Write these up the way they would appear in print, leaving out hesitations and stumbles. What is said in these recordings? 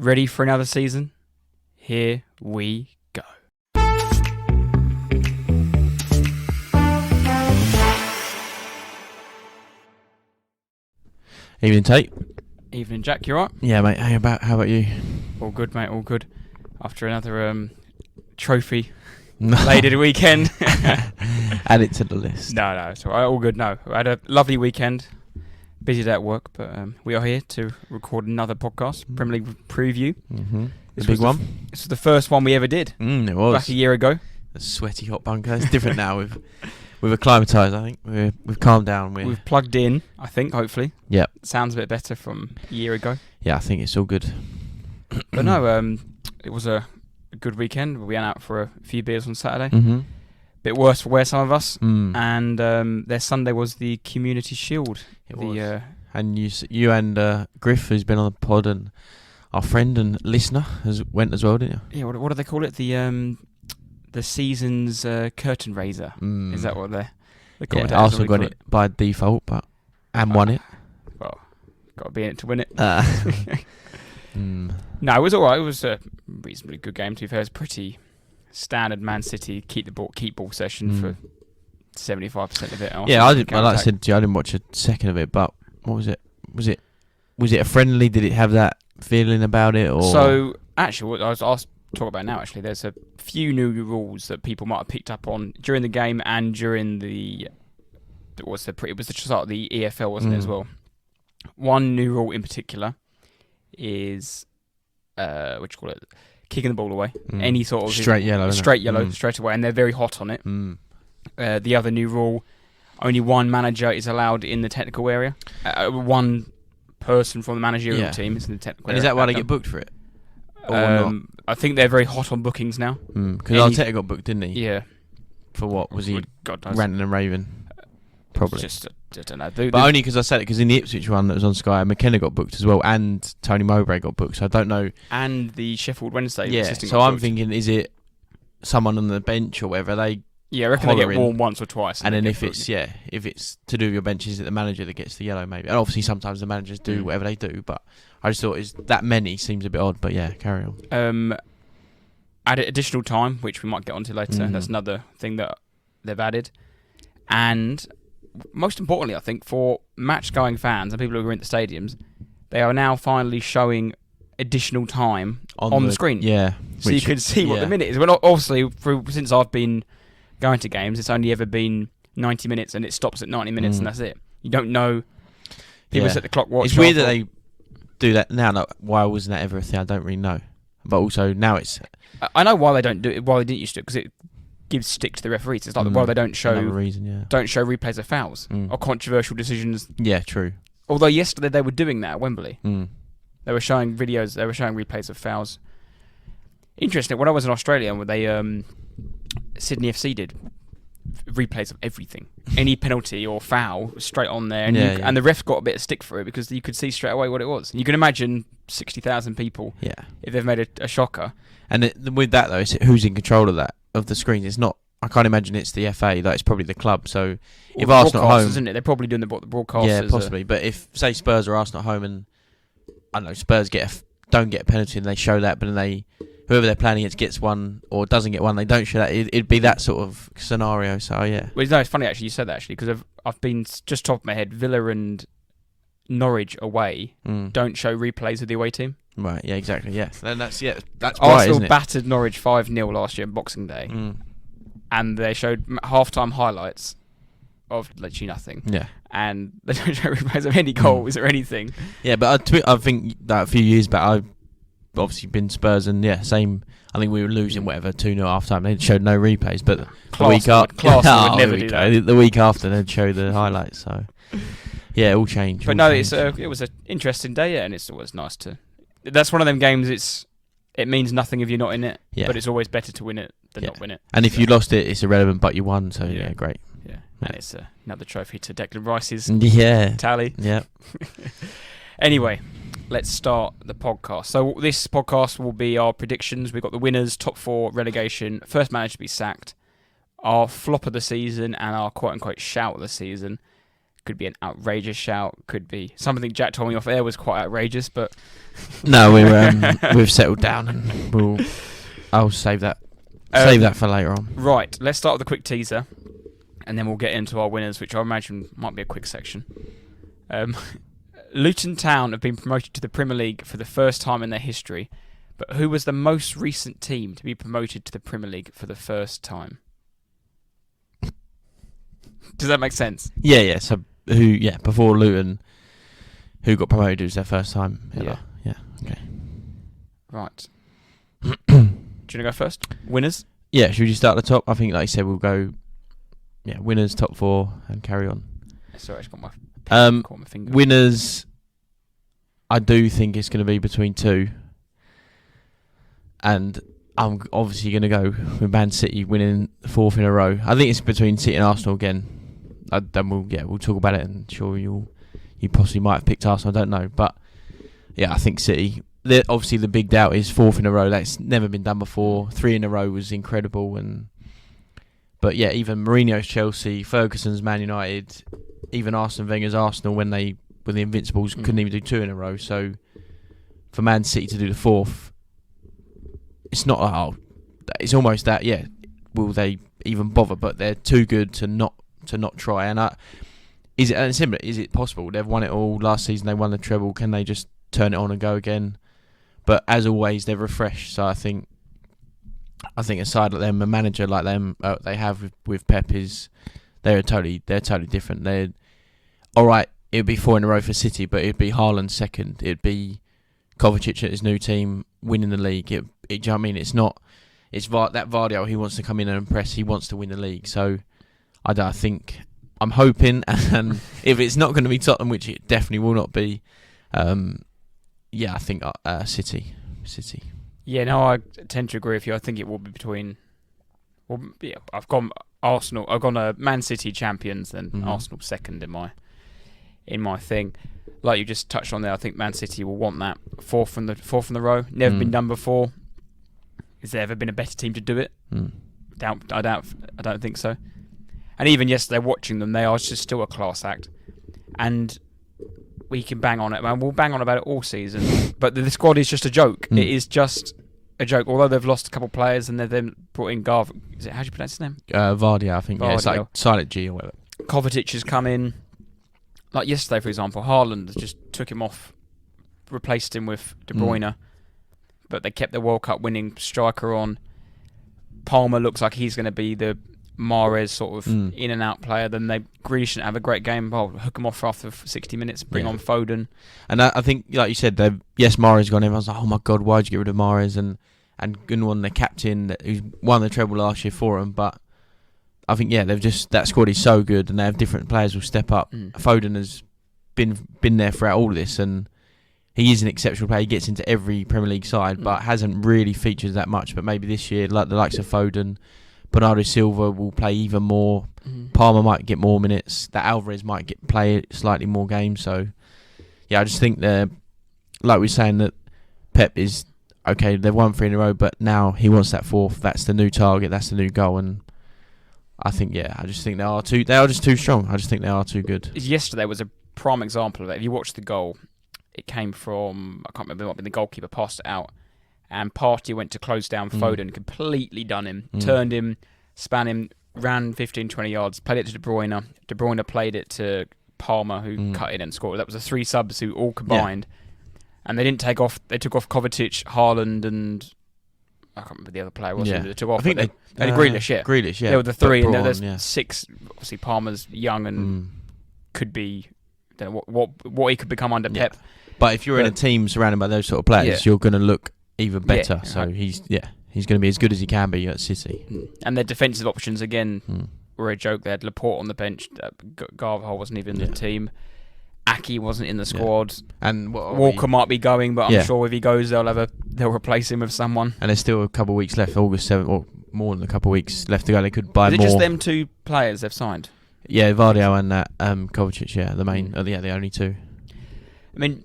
Ready for another season? Here we go. Evening, Tate. Evening, Jack. You alright? Yeah, mate. How about you? All good, mate. All good. After another trophy laden weekend. Add it to the list. No, it's alright. All good. No, I had a lovely weekend. Busy day at work, but we are here to record another podcast, Premier League preview. Mm-hmm. This big was one. This was the first one we ever did. It was. Back a year ago. A sweaty hot bunker. It's different now. We've acclimatised, I think. We've calmed down. We've plugged in, I think, hopefully. Yep. Sounds a bit better from a year ago. Yeah, I think it's all good. But no, it was a good weekend. We went out for a few beers on Saturday. Mm-hmm. Bit worse for wear, some of us. And And their Sunday was the Community Shield. it was. And you and Griff, who's been on the pod, and our friend and listener, went as well, didn't you? Yeah, what do they call it? The season's curtain raiser. Is that what they call it? Yeah, Arsenal got it by default, and won it. Well, got to be in it to win it. Mm. No, it was alright. It was a reasonably good game, to be fair. It was pretty standard Man City keep ball session for 75% of it. Yeah, like I said to you, I didn't watch a second of it, but what was it? Was it a friendly? Did it have that feeling about it? Or So, actually, what I was asked to talk about now, actually, there's a few new rules that people might have picked up on during the game and during it was the start of the EFL, wasn't it, as well? One new rule in particular is, what do you call it? Kicking the ball away. Any sort of straight yellow straight away, and they're very hot on it. The other new rule, only one manager is allowed in the technical area. One person from the managerial team is in the technical area. And is that why they get booked for it? Or not? I think they're very hot on bookings now. Because Arteta got booked, didn't he? Yeah. For what? Was he God knows. ranting and raving? Probably. Just, I don't know. But only because I said it, because in the Ipswich one that was on Sky, McKenna got booked as well, and Tony Mowbray got booked, so I don't know. And the Sheffield Wednesday assistant so got I'm booked. thinking, is it someone on the bench or whatever? I reckon they get warned once or twice. And then if it's to do with your bench, is it the manager that gets the yellow maybe? And obviously sometimes the managers do whatever they do, but I just thought that many seems a bit odd, but yeah, carry on. Added additional time, which we might get onto later. That's another thing that they've added. And most importantly, I think, for match-going fans and people who are in the stadiums, they are now finally showing additional time on the screen. Yeah. So you can see what the minute is. Well, obviously, since I've been going to games, it's only ever been 90 minutes and it stops at 90 minutes and that's it. You don't know. People set the clock watch. It's weird that they do that now. Like, why wasn't that ever a thing? I don't really know. But also now it's... I know why they don't do it, why they didn't used to do it, because it gives stick to the referees. It's like why they don't show replays of fouls or controversial decisions. Yeah, true. Although yesterday they were doing that at Wembley. They were showing videos, they were showing replays of fouls. Interesting, when I was in Australia, they Sydney FC did replays of everything. Any penalty or foul was straight on there, and and the ref got a bit of stick for it because you could see straight away what it was. And you can imagine 60,000 people if they've made a shocker. And with that though, who's in control of that, of the screen? It's not. I can't imagine it's the FA. Like, it's probably the club. So if Arsenal at home, isn't it? They're probably doing the broadcasters. Yeah, possibly. But if say Spurs or Arsenal at home, and I don't know, Spurs don't get a penalty and they show that, but then whoever they're playing against gets one or doesn't get one, they don't show that. It'd be that sort of scenario. So yeah. Well, no, it's funny actually you said that actually, because I've been just top of my head. Villa and Norwich away don't show replays of the away team. Right. Yeah. Exactly. Yeah. Then that's Arsenal right, isn't it? battered Norwich 5-0 last year on Boxing Day, and they showed half-time highlights of literally nothing. Yeah. And they don't show replays of any goals or anything. Yeah, but I think that a few years back, I've obviously been Spurs, and same. I think we were losing 2-0 half time. They showed no replays, but the week after, would never do that. The week after, they'd show the highlights. So yeah, it all changed. But it was an interesting day, and it's always nice to. That's one of them games. It means nothing if you're not in it, but it's always better to win it than not win it. And if you lost it, it's irrelevant, but you won. So great. Yeah, and it's another trophy to Declan Rice's tally. Yeah. Anyway. Let's start the podcast. So this podcast will be our predictions. We've got the winners, top 4, relegation, first manager to be sacked, our flop of the season, and our quote-unquote shout of the season. Could be an outrageous shout. Could be something Jack told me off air was quite outrageous, but no, we've settled down, and I'll save that. Save that for later on. Right, let's start with a quick teaser, and then we'll get into our winners, which I imagine might be a quick section. Luton Town have been promoted to the Premier League for the first time in their history, but who was the most recent team to be promoted to the Premier League for the first time? Does that make sense? Yeah. So before Luton, who got promoted? It was their first time ever. Yeah. Okay. Right. Do you want to go first? Winners? Yeah. Should we start at the top? I think, like you said, we'll go. Yeah, winners, top 4, and carry on. Sorry, I just got my caught my finger. Winners, I do think it's going to be between 2. And I'm obviously going to go with Man City winning 4th in a row. I think it's between City and Arsenal again. Then we'll talk about it, and sure you possibly might have picked Arsenal. I don't know, but yeah, I think City. Obviously, the big doubt is 4th in a row. That's never been done before. 3 in a row was incredible, but yeah, even Mourinho's Chelsea, Ferguson's Man United, even Arsene Wenger's Arsenal when they were the Invincibles couldn't even do 2 in a row. So for Man City to do the 4th, it's not it's almost that. Yeah, will they even bother? But they're too good to not try. And is it possible? They've won it all last season. They won the treble. Can they just turn it on and go again? But as always, they're refreshed. So I think a side like them, a manager like them, they have with Pep they're totally different. They're all right. It'd be 4 in a row for City, but it'd be Haaland second. It'd be Kovacic at his new team winning the league. Do you know what I mean? It's not. It's that Vardy. He wants to come in and impress. He wants to win the league. So I think I'm hoping, and if it's not going to be Tottenham, which it definitely will not be, I think City. Yeah, no, I tend to agree with you. I think it will be between. Well, yeah, I've gone Arsenal. I've gone Man City champions, then Arsenal second in my thing. Like you just touched on there, I think Man City will want that 4th in the row. Never been done before. Has there ever been a better team to do it? I don't think so. And even yesterday, watching them, they are just still a class act. And we can bang on it, man. We'll bang on about it all season. But the squad is just a joke. It is just a joke. Although they've lost a couple of players and they've then brought in How do you pronounce his name? Vardy, I think. Yeah, it's like silent G or whatever. Kovacic has come in. Like yesterday, for example, Haaland just took him off, replaced him with De Bruyne. But they kept the World Cup winning striker on. Palmer looks like he's going to be the Mahrez sort of in and out player. Then Grealish shouldn't have a great game. Well, hook him off after 60 minutes, bring on Foden. And I think, like you said, Mahrez gone. Everyone's like, oh my God, why'd you get rid of Mahrez? And Gundogan, the captain, who's won the treble last year for them. But I think, that squad is so good, and they have different players who will step up. Foden has been there throughout all of this, and he is an exceptional player. He gets into every Premier League side, but hasn't really featured that much. But maybe this year, like the likes of Foden, Bernardo Silva will play even more. Palmer might get more minutes. That Alvarez might play slightly more games. So, yeah, I just think like we were saying, that Pep is okay. They've won 3 in a row, but now he wants that 4th. That's the new target. That's the new goal. And I think, I just think they are just too strong. I just think they are too good. Yesterday was a prime example of that. If you watch the goal, it came from, I can't remember, it might have been the goalkeeper passed it out, and Partey went to close down Foden, completely done him, turned him, span him, ran 15-20 yards, played it to De Bruyne. De Bruyne played it to Palmer, who cut in and scored. That was the 3 subs who all combined, and they didn't take off. They took off Kovacic, Haaland, and I can't remember the other player. They took off. I think they had Grealish. Yeah, Grealish. Yeah, they were the 3, and there's 6. Obviously, Palmer's young and could be. Don't know what he could become under Pep. But if you're in a team surrounded by those sort of players, you're going to look even better. So he's going to be as good as he can be at City. And their defensive options again were a joke. They had Laporte on the bench. Garvey wasn't even in the team. Aki wasn't in the squad. And Walker might be going, but I'm sure if he goes, they'll replace him with someone. And there's still a couple of weeks left. August 7th, or more than a couple of weeks left to go. They could buy more. Is it just them 2 players they've signed? Yeah, Vardio and Kovacic. Yeah, the main. The only 2. I mean,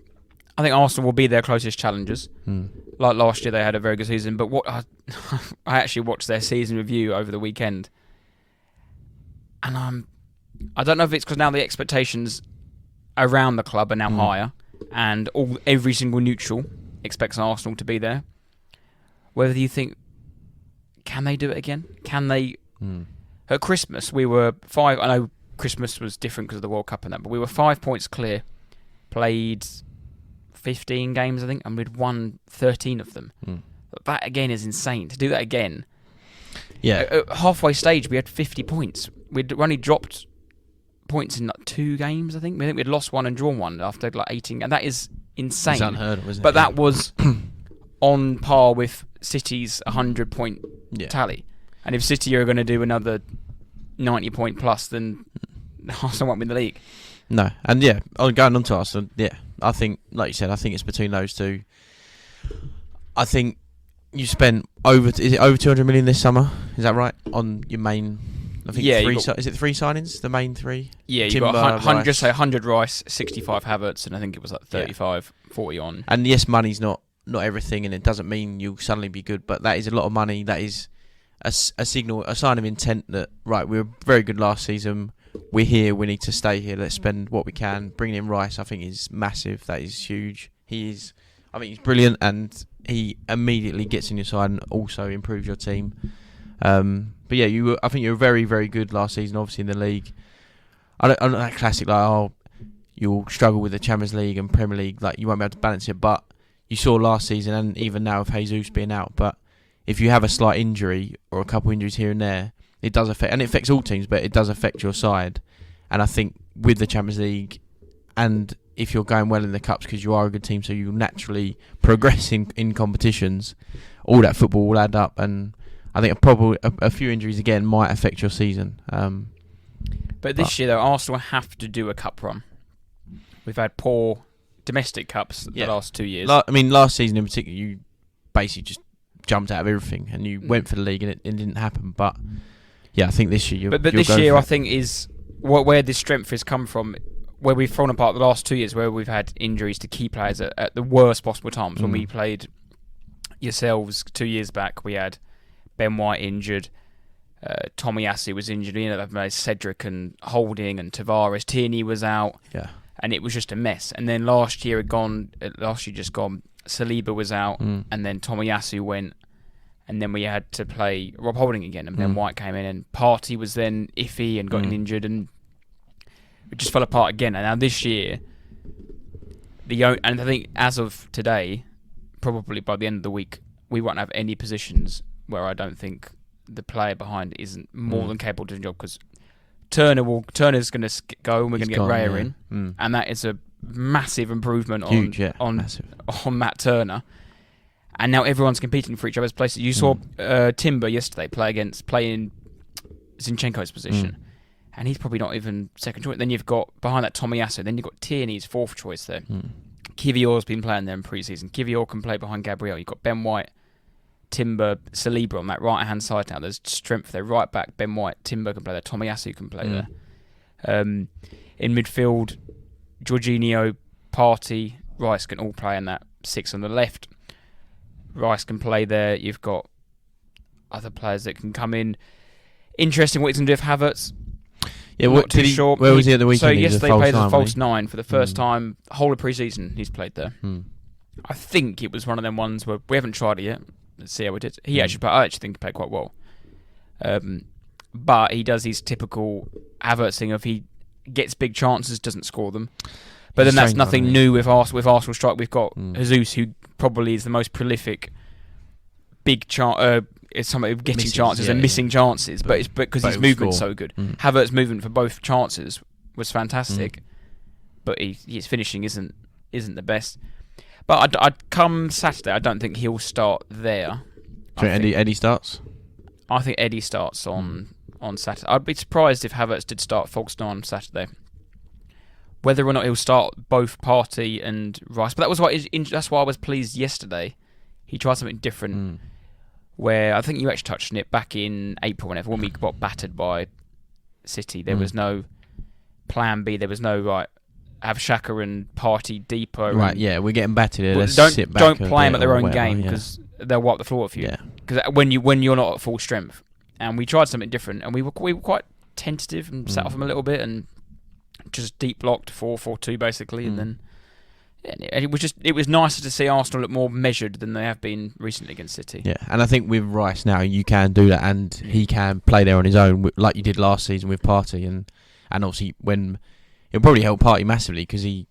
I think Arsenal will be their closest challengers. Like last year, they had a very good season. But what I actually watched their season review over the weekend, and I don't know if it's because now the expectations around the club are now higher, and every single neutral expects Arsenal to be there. Whether you think, can they do it again? Can they? At Christmas, we were 5. I know Christmas was different because of the World Cup and that, but we were 5 points clear. Played 15 games, I think, and we'd won 13 of them. That again is insane. To do that again. Yeah. At halfway stage, we had 50 points. We'd only dropped points in like 2 games, I think. I think we'd lost 1 and drawn 1 after like 18, and that is insane. It's unheard of, isn't it? But that was on par with City's 100-point tally. And if City are going to do another 90-point plus, then Arsenal won't win the league. No, and going on to Arsenal, I think, like you said, I think it's between those two. I think you spent over 200 million this summer. Is that right? On your main, I think is it 3 signings? The main 3. Yeah, you got 100 Rice, 65 Havertz, and I think it was like 35, 40 on. And yes, money's not everything, and it doesn't mean you'll suddenly be good, but that is a lot of money. That is a signal, a sign of intent that we were very good last season. We're here. We need to stay here. Let's spend what we can. Bringing in Rice, I think, is massive. That is huge. I think he's brilliant, and he immediately gets in your side and also improves your team. But yeah, I think you were very, very good last season. Obviously in the league, I don't that classic you'll struggle with the Champions League and Premier League. Like you won't be able to balance it. But you saw last season, and even now with Jesus being out. But if you have a slight injury or a couple injuries here and there, it does affect, and it affects all teams, but it does affect your side. And I think with the Champions League, and if you're going well in the Cups because you are a good team, so you naturally progress in competitions, all that football will add up. And I think a few injuries again might affect your season. But this year, though, Arsenal have to do a cup run. We've had poor domestic cups the last 2 years. Last season in particular, you basically just jumped out of everything and you went for the league and it didn't happen. But yeah, I think this year But this year, I think, is where this strength has come from, where we've fallen apart the last 2 years, where we've had injuries to key players at the worst possible times. When we played yourselves 2 years back, we had Ben White injured, Tomiyasu was injured, Cedric and Holding and Tavares, Tierney was out, and it was just a mess. And then last year just gone, Saliba was out, and then Tomiyasu went, and then we had to play Rob Holding again, and Ben White came in, and Partey was then iffy and got injured, and it just fell apart again. And now this year, and I think as of today, probably by the end of the week, we won't have any positions where I don't think the player behind isn't more than capable to do the job, because Turner's going to go and we're going to get Raya in, and that is a massive improvement on Matt Turner. And now everyone's competing for each other's places. You saw Timber yesterday play in Zinchenko's position, and he's probably not even second choice. Then you've got behind that Tomiyasu, then you've got Tierney's fourth choice there. Kivior's been playing there in pre-season. Kivior can play behind Gabriel. You've got Ben White, Timber, Saliba on that right-hand side now. There's strength there. Right back, Ben White, Timber can play there. Tomiyasu can play there. In midfield, Jorginho, Partey, Rice can all play in that 6 on the left. Rice can play there. You've got other players that can come in. Interesting what he's going to do with Havertz. Yeah, not too sure. Where was he at the weekend? So yesterday he played as a false 9 for the first time, whole of pre-season he's played there. I think it was one of them ones where we haven't tried it yet. Let's see how it did. I actually think he played quite well. But he does his typical Havertz thing of he gets big chances, doesn't score them. But then that's nothing new with Arsenal strike. We've got Jesus, who probably is the most prolific big is somebody getting chances and missing chances, but it's because his movement's so good. Havertz's movement for both chances was fantastic, but his finishing isn't the best. But I'd come Saturday, I don't think he'll start there. So Eddie starts? I think Eddie starts on Saturday. I'd be surprised if Havertz did start Folkestone on Saturday. Whether or not he'll start both Partey and Rice, but that's why I was pleased yesterday. He tried something different, where I think you actually touched on it back in April, when we got battered by City. There was no plan B. There was no have Xhaka and Partey deeper. Right, we're getting battered here. Let's sit back. Don't play them at their own game, because they'll wipe the floor off you. Because when you're not at full strength, and we tried something different, and we were quite tentative and sat off them a little bit and just deep blocked 4-4-2 basically, and then it was nicer to see Arsenal look more measured than they have been recently against City. Yeah, and I think with Rice now you can do that, and he can play there on his own like you did last season with Partey, and obviously when it'll probably help Partey massively because he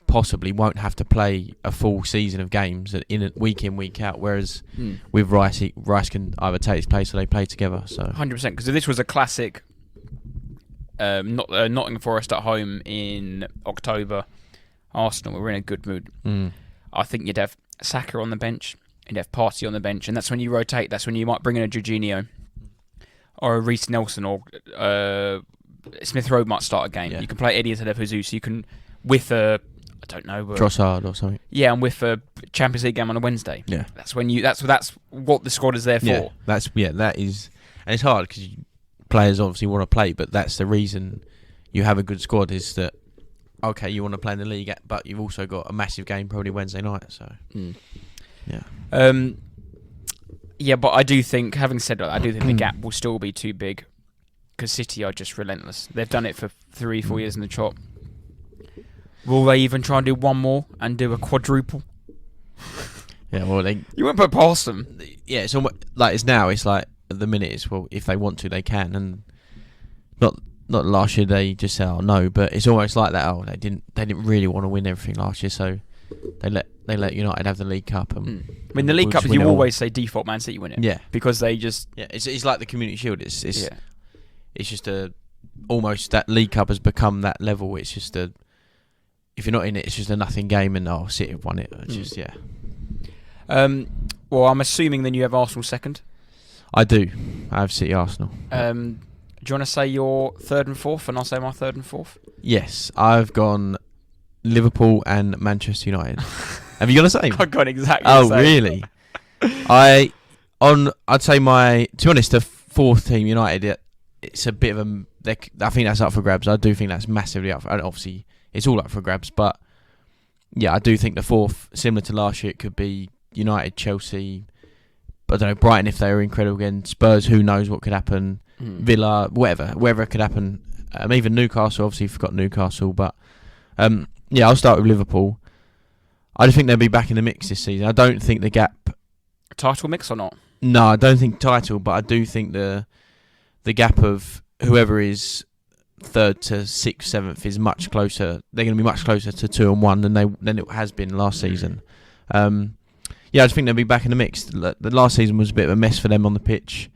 possibly won't have to play a full season of games in week out, whereas with Rice can either take his place or they play together. So 100%, because if this was a classic Nottingham Forest at home in October, Arsenal were in a good mood. I think you'd have Saka on the bench, you'd have Partey on the bench, and that's when you rotate. That's when you might bring in a Jorginho or a Reece Nelson, or Smith Rowe might start a game. Yeah. You can play Eddie instead of Jesus. You can with I don't know, Trossard or something. Yeah, and with a Champions League game on a Wednesday. Yeah, that's when that's what the squad is there for. Yeah, that is, and it's hard because players obviously want to play, but that's the reason you have a good squad is that. Okay, you want to play in the league, but you've also got a massive game probably Wednesday night. So, yeah, but I do think, having said that, I do think the gap will still be too big because City are just relentless. They've done it for 3-4 years in the trot. Will they even try and do one more and do a quadruple? Yeah, well, you won't put past them. Yeah, it's almost like it's now. It's like at the minute, it's if they want to, they can, and not last year they just said, oh no, but it's almost like that. Oh, they didn't really want to win everything last year, so they let United have the League Cup. And I mean, the League Cup, you always say default Man City win it. Yeah, because they just it's like the Community Shield. It's just almost that League Cup has become that level. It's just if you're not in it, it's just a nothing game, and City have won it. It's just Well, I'm assuming then you have Arsenal second. I do. I have City Arsenal. Do you want to say your third and fourth, and I'll say my third and fourth? Yes, I've gone Liverpool and Manchester United. Have you got the same? I've gone exactly the same. Oh, really? I'd say to be honest, the fourth team, United, it's a bit of I think that's up for grabs. I do think that's massively up for, and obviously it's all up for grabs, but yeah, I do think the fourth, similar to last year, it could be United, Chelsea, I don't know, Brighton if they were incredible again, Spurs, who knows what could happen, Villa, wherever it could happen, even Newcastle, obviously forgot Newcastle, but yeah, I'll start with Liverpool. I just think they'll be back in the mix this season. I don't think the gap... Title mix or not? No, I don't think title, but I do think the gap of whoever is third to sixth, seventh is much closer. They're going to be much closer to 2 and 1 than it has been last season. Yeah, I just think they'll be back in the mix. The last season was a bit of a mess for them on the pitch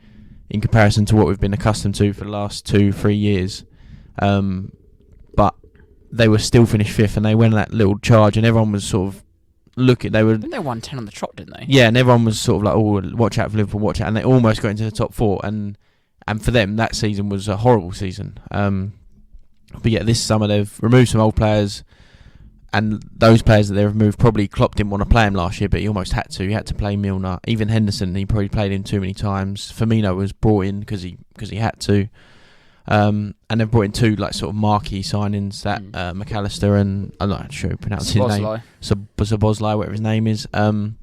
in comparison to what we've been accustomed to for the last 2-3 years. But they were still finished fifth, and they went on that little charge, and everyone was sort of looking. Didn't they won 10 on the trot, didn't they? Yeah, and everyone was sort of like, oh, watch out for Liverpool, watch out. And they almost got into the top 4, and for them, that season was a horrible season. But yeah, this summer they've removed some old players, and those players that they've removed, probably Klopp didn't want to play him last year, but he almost had to. He had to play Milner. Even Henderson, he probably played him too many times. Firmino was brought in because he had to. And they've brought in 2 like sort of marquee signings, that McAllister and I'm not sure how to pronounce his name, Szoboszlai, whatever his name is. And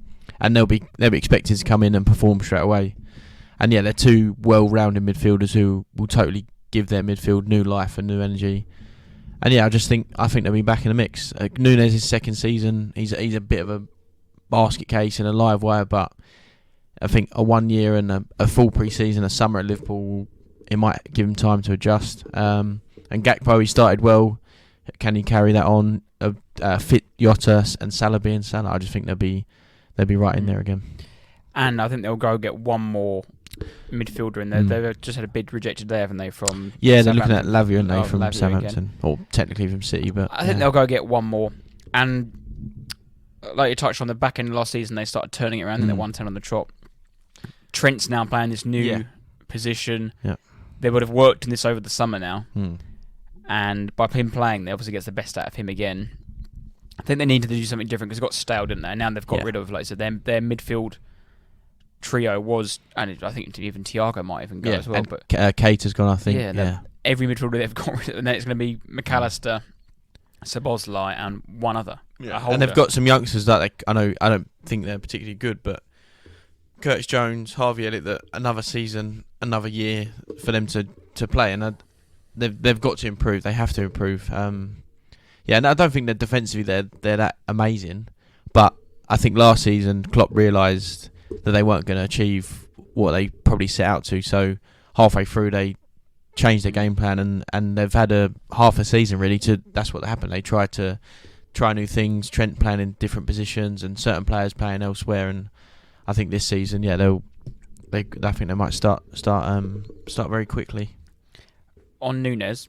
they'll be expected to come in and perform straight away. And yeah, they're 2 well-rounded midfielders who will totally give their midfield new life and new energy. And yeah, I think they'll be back in the mix. Nunes' second season, he's a bit of a basket case and a live wire, but I think a 1 year and a full pre-season, a summer at Liverpool, it might give him time to adjust. And Gakpo, he started well. Can he carry that on? Fit Jota and Salah being Salah, I just think they'll be right in there again. And I think they'll go get one more midfielder in there. They've just had a bid rejected there, haven't they? From they're looking at Lavia, aren't they, from Lavia Southampton, or technically from City, but I think they'll go get one more. And like you touched on, the back end of last season, they started turning it around, and they won 10 on the trot. Trent's now playing this new position. Yeah. They would have worked in this over the summer now, and by him playing, they obviously gets the best out of him again. I think they needed to do something different because it got stale, didn't they? And now they've got rid of, like I said, their midfield trio was, and I think even Thiago might even go as well. And but Kate has gone, I think. Yeah. Every midfielder they've got rid of, and then it's going to be McAllister, Szoboszlai, and one other. Yeah. And they've got some youngsters that I don't think they're particularly good, but Curtis Jones, Harvey Elliott, that another season, another year for them to to play, and they've got to improve. They have to improve. Yeah, and I don't think that defensively they're that amazing, but I think last season Klopp realised that they weren't going to achieve what they probably set out to. So halfway through they changed their game plan, and they've had a half a season really to. That's what happened. They tried to try new things. Trent playing in different positions and certain players playing elsewhere. And I think this season, I think they might start very quickly. On Nunes,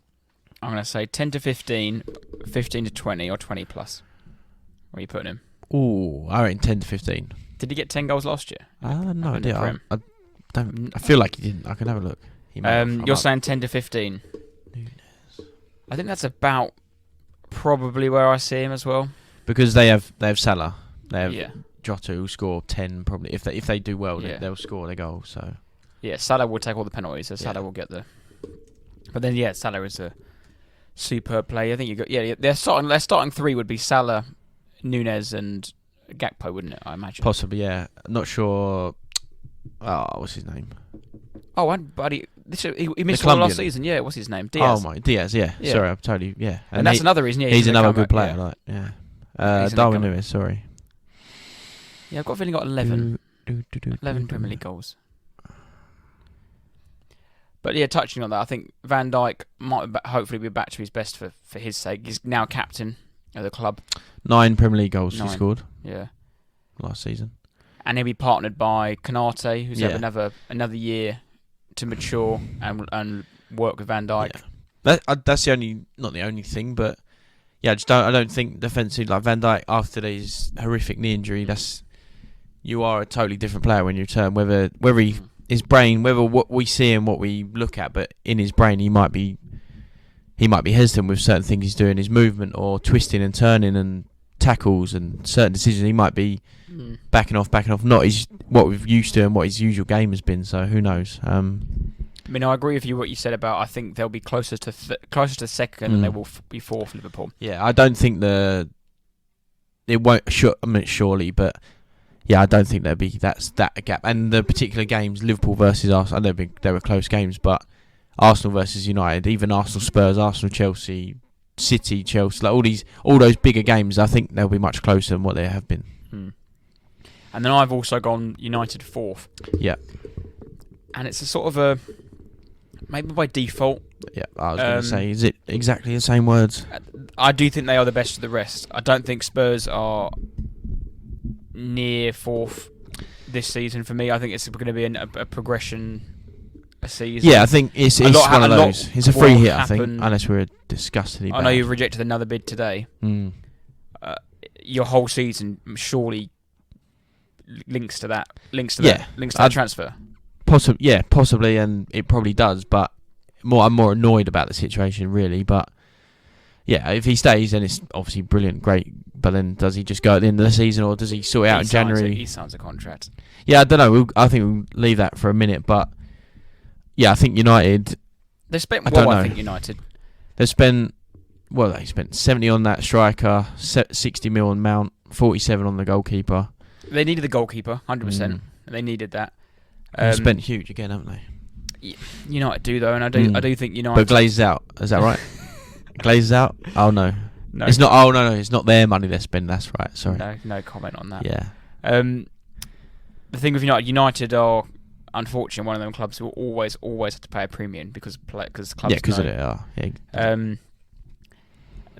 I'm going to say 10 to 15, 15 to 20, or 20 plus. Where are you putting him? Ooh, I reckon 10 to 15. Did he get 10 goals last year? No idea. I feel like he didn't. I can have a look. You're saying 10 to 15. Nunes. I think that's about probably where I see him as well. Because they have Salah. They have Yeah. Jota who score 10 probably. If they do well, Yeah. they'll score their goal. So Yeah, Salah will take all the penalties, so Salah will get the. But then Salah is a superb player. I think you got their starting three would be Salah, Nunes, and Gakpo, wouldn't it? I imagine. possibly, yeah. Not sure. Oh, what's his name? Oh, and buddy, he missed The all last Colombian. season. Yeah, what's his name? Diaz. Oh my, Diaz. Yeah. Yeah. Sorry, I'm totally and that's another reason. Yeah, he's gonna another come good back, player. Yeah. Like, He's gonna Darwin come- Lewis. Sorry. Yeah, I've got a feeling he got 11 Premier League goals. But yeah, touching on that, I think Van Dijk might hopefully be back to his best for his sake. He's now captain of the club. 9 Premier League goals he 9. scored Yeah. last season. And he'll be partnered by Konate, who's Yeah. had another year to mature and work with Van Dijk. Yeah. That's not the only thing, but yeah, I don't think defensively like Van Dijk after his horrific knee injury. You are a totally different player when you return. Whether his brain, whether what we see and what we look at, but in his brain he might be hesitant with certain things he's doing, his movement or twisting and turning and tackles and certain decisions. He might be backing off, not what we've used to and what his usual game has been. So who knows? I mean, I agree with you what you said about. I think they'll be closer to second than they will be fourth. Liverpool. Yeah, I don't think it won't. Surely, but yeah, I don't think there'll be that gap. And the particular games, Liverpool versus Arsenal, I don't think they were close games, but Arsenal versus United, even Arsenal Spurs, Arsenal Chelsea, City Chelsea, like all those bigger games, I think they'll be much closer than what they have been. And then I've also gone United fourth. Yeah. And it's a sort of a maybe by default. Yeah, I was going to say, is it exactly the same words? I do think they are the best of the rest. I don't think Spurs are near fourth this season for me. I think it's going to be a progression a season. Yeah, I think it's one of those. It's a free hit, I think, unless we're disgustingly bad. I know you've rejected another bid today. Your whole season surely links to that. Links to that transfer. Possibly, and it probably does. But I'm more annoyed about the situation, really. But yeah, if he stays, then it's obviously brilliant, great. But then, does he just go at the end of the season, or does he sort it out in January? He signs a contract. Yeah, I don't know. I think we'll leave that for a minute. But yeah, I think United. They spent I think United. They spent 70 on that striker, 60 mil on Mount, 47 on the goalkeeper. They needed the goalkeeper, 100%. They needed that. They spent huge again, haven't they? United do though, and I do think United. But Glazed out, is that right? Glazed out? Oh no. No. It's not. Oh no, it's not their money they're spending. That's right. Sorry. No comment on that. Yeah. The thing with United are unfortunately one of them clubs who will always have to pay a premium because clubs. Yeah, because they are. Yeah.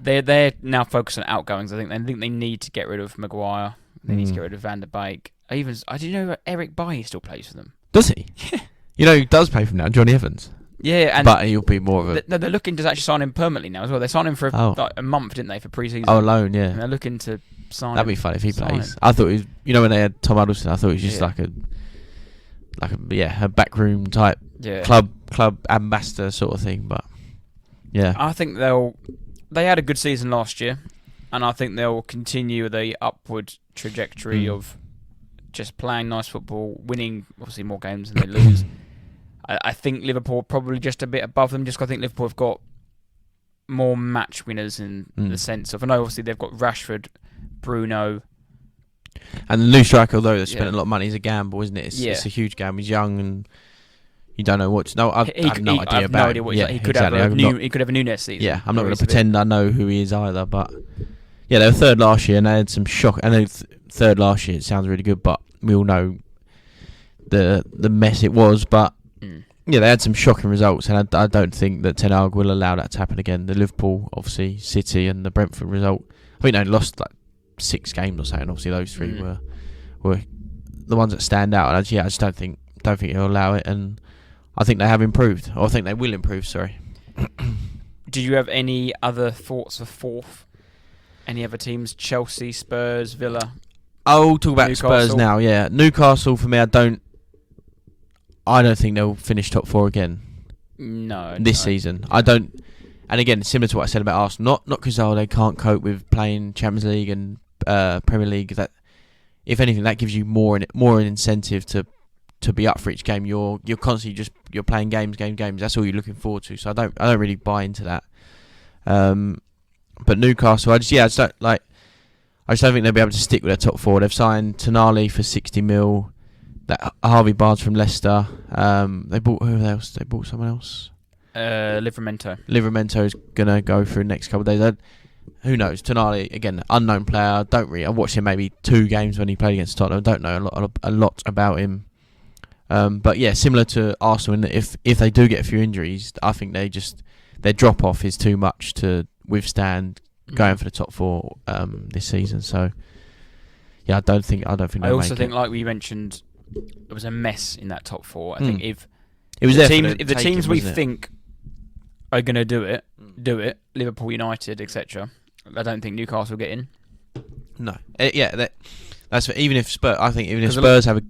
They're now focused on outgoings. I think they need to get rid of Maguire. They need to get rid of Van der Beek. I did you know Eric Bailly still plays for them? Does he? Yeah. You know who does play for him now? Johnny Evans. Yeah, but he'll be more of a. They're looking to actually sign him permanently now as well. They signed him for a month, didn't they, for pre-season? Oh, loan, yeah. And they're looking to sign. That'd be fun if he plays. I thought it was. You know when they had Tom Huddleston, I thought it was just like a backroom type club ambassador sort of thing. But yeah, I think they had a good season last year, and I think they'll continue the upward trajectory of just playing nice football, winning obviously more games than they lose. I think Liverpool are probably just a bit above them, just 'cause I think Liverpool have got more match winners in the sense of, I know obviously they've got Rashford, Bruno. And the new striker, although they spent a lot of money, is a gamble, isn't it? It's a huge gamble. He's young and You don't know what. I have no idea I have about. No idea what he could have he could have a Nunes season. Yeah, I'm not going to pretend I know who he is either. But yeah, they were third last year, and they had some shock. And then third last year, it sounds really good, but we all know the mess it was. But yeah, they had some shocking results, and I don't think that Ten Hag will allow that to happen again. The Liverpool, obviously, City, and the Brentford result. I think they lost like 6 games or something. Obviously, those 3 were the ones that stand out. And I just don't think he'll allow it. And I think they have improved, or I think they will improve. Sorry. Did you have any other thoughts for fourth? Any other teams? Chelsea, Spurs, Villa. I'll talk about Newcastle. Spurs now. Yeah, Newcastle for me. I don't think they'll finish top 4 again. No, this season. I don't. And again, similar to what I said about Arsenal, not because they can't cope with playing Champions League and Premier League. That if anything, that gives you more an incentive to be up for each game. You're constantly you're playing games. That's all you're looking forward to. So I don't really buy into that. But Newcastle, I just don't think they'll be able to stick with their top 4. They've signed Tonali for 60 mil. That Harvey Barnes from Leicester. They bought who else? They bought someone else. Livramento is gonna go through the next couple of days. Who knows? Tonali again, unknown player. I watched him maybe 2 games when he played against Tottenham. I don't know a lot about him. But yeah, similar to Arsenal, in that if they do get a few injuries, I think their drop off is too much to withstand going for the top 4 this season. So yeah, I don't think. I also think, like we mentioned, it was a mess in that top 4. I think if it was the teams we think are going to do it, Liverpool, United, etc. I don't think Newcastle will get in. No, that's even if Spurs. I think even if Spurs have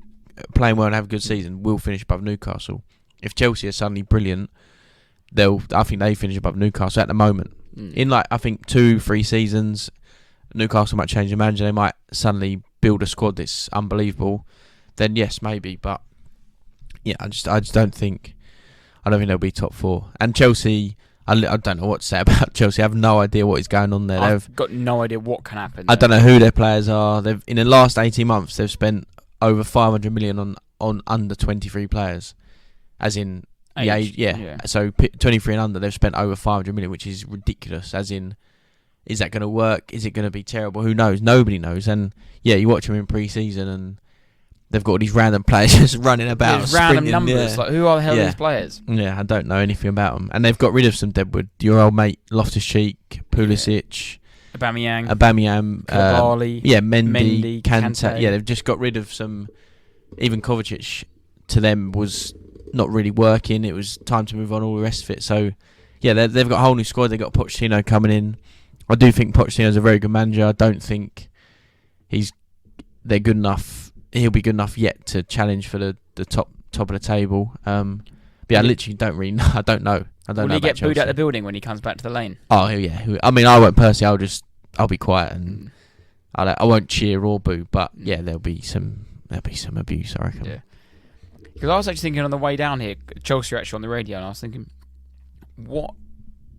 playing well and have a good season, will finish above Newcastle. If Chelsea are suddenly brilliant, I think they finish above Newcastle at the moment. In I think 2-3 seasons, Newcastle might change the manager. They might suddenly build a squad that's unbelievable. Then yes, maybe, but yeah, I just don't think. I don't think they'll be top 4. And Chelsea, I don't know what to say about Chelsea. I have no idea what is going on there. I've got no idea what can happen. I don't know who their players are. In the last 18 months, they've spent over 500 million on under 23 players, as in the age. Yeah. So 23 and under, they've spent over 500 million, which is ridiculous. As in, is that going to work? Is it going to be terrible? Who knows? Nobody knows. And yeah, you watch them in pre-season and they've got all these random players just running about. There's random numbers. Like, who are the hell are these players? Yeah, I don't know anything about them. And they've got rid of some deadwood. Your old mate Loftus-Cheek, Pulisic, Aubameyang, Koulibaly, Mendy, Kante. Yeah, they've just got rid of some. Even Kovacic, to them, was not really working. It was time to move on, all the rest of it. So, yeah, they've got a whole new squad. They've got Pochettino coming in. I do think Pochettino's a very good manager. I don't think they're good enough. He'll be good enough yet to challenge for the top of the table. But yeah, I literally don't really know. I don't know. Will he get booed out of the building when he comes back to the lane? Oh yeah. I mean, I won't personally. I'll be quiet and I won't cheer or boo. But yeah, there'll be some abuse, I reckon. Yeah. Because I was actually thinking on the way down here, Chelsea are actually on the radio, and I was thinking, what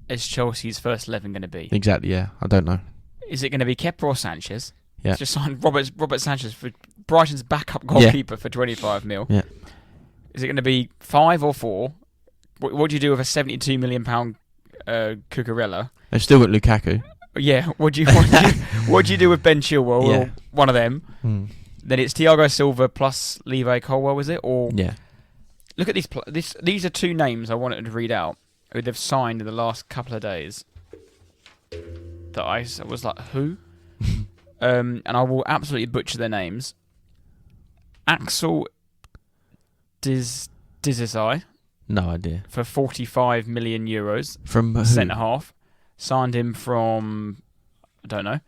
is Chelsea's first 11 going to be? Exactly. Yeah, I don't know. Is it going to be Kepa or Sanchez? Yeah. Just signed Robert Sanchez for Brighton's backup goalkeeper for 25 mil. Yeah. Is it going to be 5 or 4? What do you do with a £72 million Cucurella? They've still got Lukaku. Yeah. What do you do with Ben Chilwell? Yeah. Or one of them. Then it's Thiago Silva plus Levi Colwell, was it? Or yeah. Look at these. These are 2 names I wanted to read out who they've signed in the last couple of days. That I was like, who? And I will absolutely butcher their names. Axel Dizisai. No idea. For 45 million euros. From who? Centre half. Signed him from, I don't know.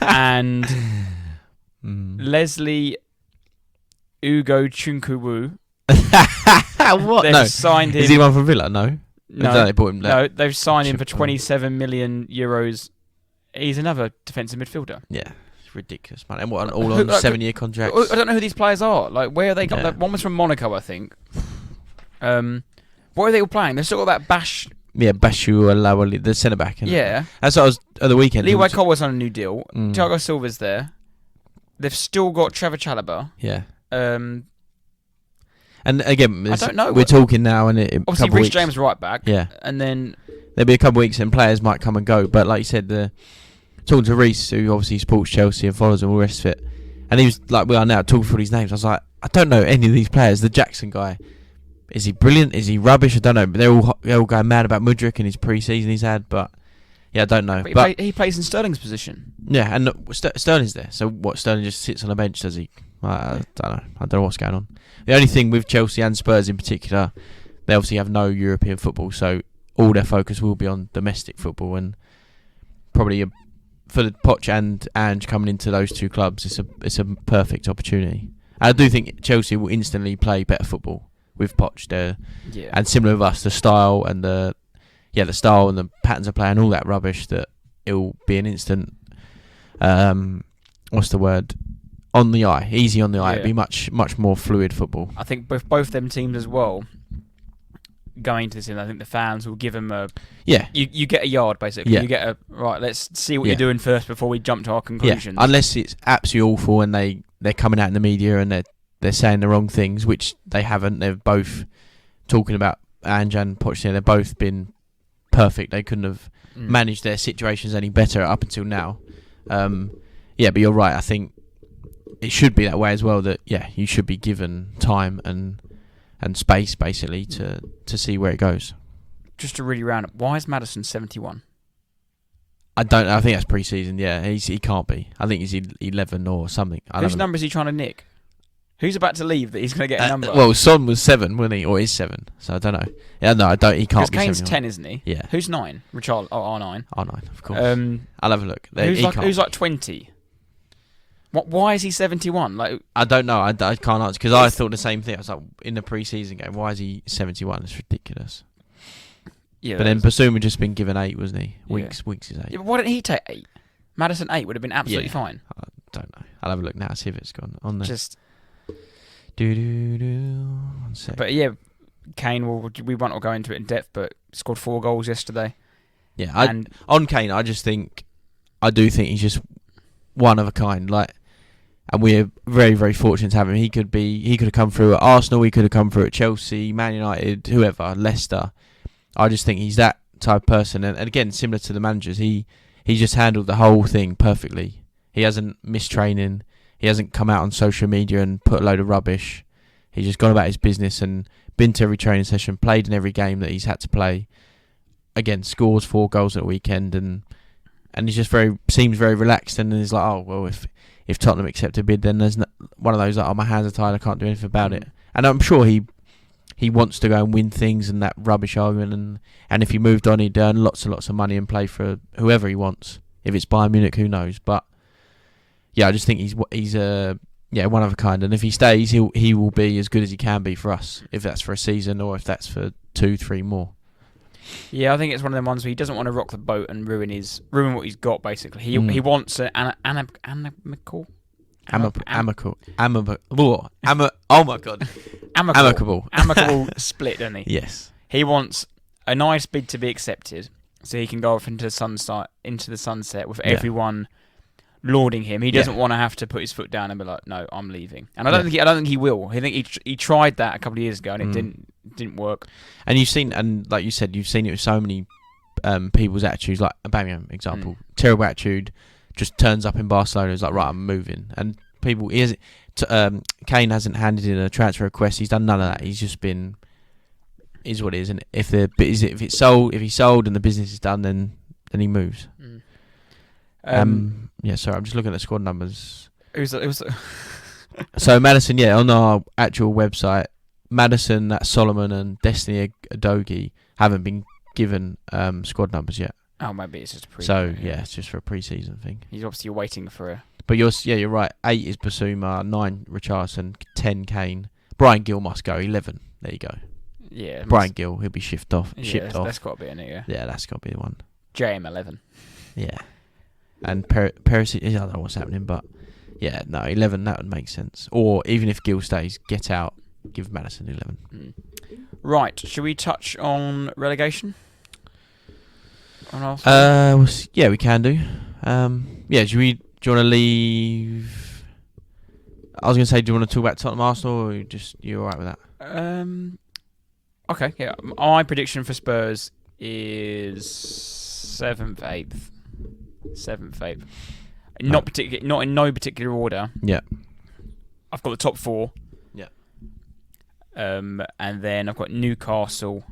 And Leslie Ugo Chunkuwu. What? They've signed him. Is he one from Villa? No. No, they bought him. No, they've signed him for 27 million euros. He's another defensive midfielder. Yeah, it's ridiculous, man. And what, an all-on 7-year contract? I don't know who these players are. Like, where are they? Yeah. One was from Monaco, I think. What are they all playing? They've still got that Bash. Yeah, Bashu Alawali, the centre back. Yeah, that's what I was at the weekend. Levi Colwell's on a new deal. Thiago Silva's there. They've still got Trevor Chalobah. Yeah. And again, I don't know. We're talking now, and obviously Reece James right back. Yeah, and then there'll be a couple of weeks, and players might come and go. But like you said, talking to Reece, who obviously supports Chelsea and follows and all the rest of it, and he was like, we are now talking through these names. I was like, I don't know any of these players. The Jackson guy, is he brilliant? Is he rubbish? I don't know. But they're all going mad about Mudryk and his pre-season he's had, but. Yeah, I don't know. But he plays in Sterling's position. Yeah, and Sterling's there. So what? Sterling just sits on a bench, does he? I don't know. I don't know what's going on. The only thing with Chelsea and Spurs in particular, they obviously have no European football, so all their focus will be on domestic football, and probably for the Poch and Ange coming into those two clubs, it's a perfect opportunity. And I do think Chelsea will instantly play better football with Poch there, and similar with us, the style and the style and the patterns of play and all that rubbish, that it'll be an instant, what's the word? On the eye, easy on the eye. It'll be much more fluid football. I think both them teams as well, going to this, and I think the fans will give them a... Yeah. You get a yard, basically. Yeah. You get a... Right, let's see what you're doing first before we jump to our conclusions. Yeah. Unless it's absolutely awful and they're coming out in the media and they're saying the wrong things, which they haven't. They're both talking about Ange and Pochettino. They've both been... perfect. They couldn't have managed their situations any better up until now. But you're right. I think it should be that way as well. That you should be given time and space basically to see where it goes. Just to really round up, why is Maddison 71? I don't know. I think that's pre-season. Yeah, he can't be. I think he's 11 or something. Whose number is he trying to nick? Who's about to leave that he's going to get a number? Well, Son was 7, wasn't he? Or is 7. So I don't know. Yeah, no, I don't. He can't be 71. Because Kane's 10, isn't he? Yeah. Who's 9? R9. R9, of course. I'll have a look. Who's like 20? Why is he 71? Like, I don't know. I can't answer because I thought the same thing. I was like, in the pre-season game, why is he 71? It's ridiculous. Yeah. But then Basuma just been given 8, wasn't he? Weeks is 8. Yeah, but why didn't he take 8? Maddison 8 would have been absolutely fine. I don't know. I'll have a look now, see if it's gone on there. Just... One sec. But yeah, Kane, we won't go into it in depth, but scored 4 goals yesterday. Yeah, on Kane, I do think he's just one of a kind. Like, and we're very, very fortunate to have him. He could have come through at Arsenal, he could have come through at Chelsea, Man United, whoever, Leicester. I just think he's that type of person. And again, similar to the managers, he just handled the whole thing perfectly. He hasn't missed training. He hasn't come out on social media and put a load of rubbish. He's just gone about his business and been to every training session, played in every game that he's had to play. Again, scores 4 goals at the weekend, and he's just seems very relaxed. And he's like, oh well, if Tottenham accept a bid, then there's one of those like, oh, my hands are tied, I can't do anything about it. And I'm sure he wants to go and win things and that rubbish argument. And if he moved on, he'd earn lots and lots of money and play for whoever he wants. If it's Bayern Munich, who knows? But yeah, I just think he's one of a kind, and if he stays, he will be as good as he can be for us. If that's for a season or if that's for 2-3 more. Yeah, I think it's one of them ones where he doesn't want to rock the boat and ruin what he's got. Basically, he wants an amicable. Amicable split, doesn't he? Yes. He wants a nice bid to be accepted, so he can go off into the sunset with everyone lauding him. He doesn't want to have to put his foot down and be like, "No, I'm leaving." And I don't think he will. I think he tried that a couple of years ago and it didn't work. And you've seen, and like you said, you've seen it with so many people's attitudes. Like Aubameyang, example, terrible attitude, just turns up in Barcelona. Is like, right, I'm moving. And people, Kane hasn't handed in a transfer request. He's done none of that. He's just been is what it is. And if he's sold and the business is done, then he moves. Sorry, I'm just looking at the squad numbers. It was So Maddison, on our actual website, Maddison, that's Solomon, and Destiny Adogi haven't been given squad numbers yet. Oh, maybe it's just a pre. So it's just for a pre-season thing. He's obviously waiting for a. But you're right. 8 is Basuma, 9 Richarlison, 10 Kane. Brian Gill must go. 11. There you go. Yeah, Brian Gill, he'll be shipped off. That's got to be in it. Yeah, that's got to be the one. JM11. Yeah. And Perisic, I don't know what's happening, but 11, that would make sense. Or even if Gill stays, get out, give Maddison 11. Right, should we touch on relegation? We can do. Do you want to leave I was going to say, do you want to talk about Tottenham Arsenal, or you all right with that? Okay, yeah. My prediction for Spurs is 7th, 8th. 7th, 8th. Not in no particular order. Yeah. I've got the top 4. Yeah. And then I've got Newcastle,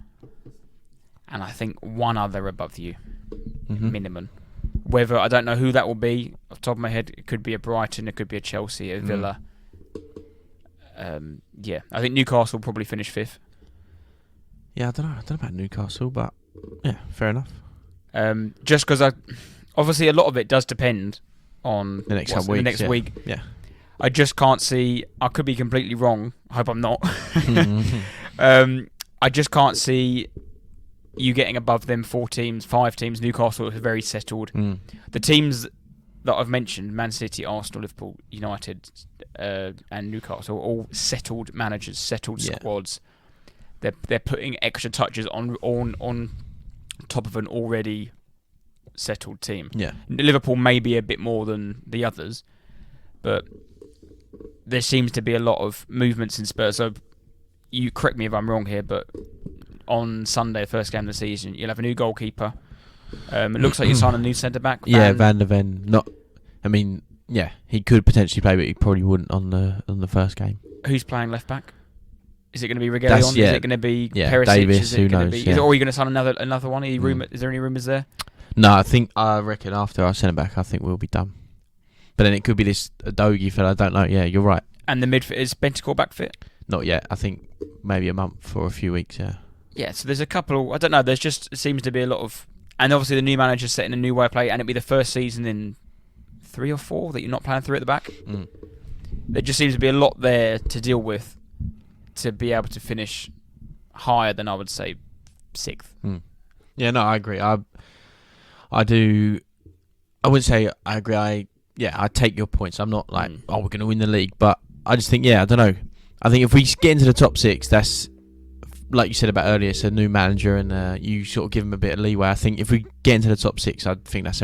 and I think one other above you, minimum. Whether, I don't know who that will be off the top of my head. It could be a Brighton, it could be a Chelsea, a Villa. Yeah, I think Newcastle will probably finish 5th. Yeah, I don't know about Newcastle, but yeah, fair enough. Just because obviously a lot of it does depend on the next week. Yeah. I just can't see. I could be completely wrong. I hope I'm not. I just can't see you getting above them 5 teams. Newcastle is very settled. The teams that I've mentioned, Man City, Arsenal, Liverpool, United, and Newcastle, all settled managers, settled squads. They're putting extra touches on top of an already settled team. Yeah. Liverpool may be a bit more than the others, but there seems to be a lot of movements in Spurs. So you correct me if I'm wrong here, but on Sunday, first game of the season, you'll have a new goalkeeper. It looks like you signed a new centre back. Van der Ven. He could potentially play, but he probably wouldn't on the first game. Who's playing left back? Is it going to be Reguilon? Is it going to be Perisic? Davis, who knows? Or are you going to sign another one? Is there any rumours there? No, I reckon after our centre back, I think we'll be done. But then it could be this Dogi fella. I don't know. Yeah, you're right. And the midfield, is Bentancur back fit? Not yet. I think maybe a month or a few weeks. Yeah. Yeah. So there's a couple. I don't know. There's just seems to be a lot of, and obviously the new manager's setting a new way of play, and it'll be the first season in 3 or 4 that you're not playing 3 at the back. There just seems to be a lot there to deal with to be able to finish higher than, I would say, 6th. Yeah. No, I agree. I do. I wouldn't say I agree. I take your points. I'm not like, we're going to win the league, but I just think, I don't know. I think if we get into the top 6, that's, like you said about earlier, it's a new manager, and you sort of give him a bit of leeway. I think if we get into the top 6, I think that's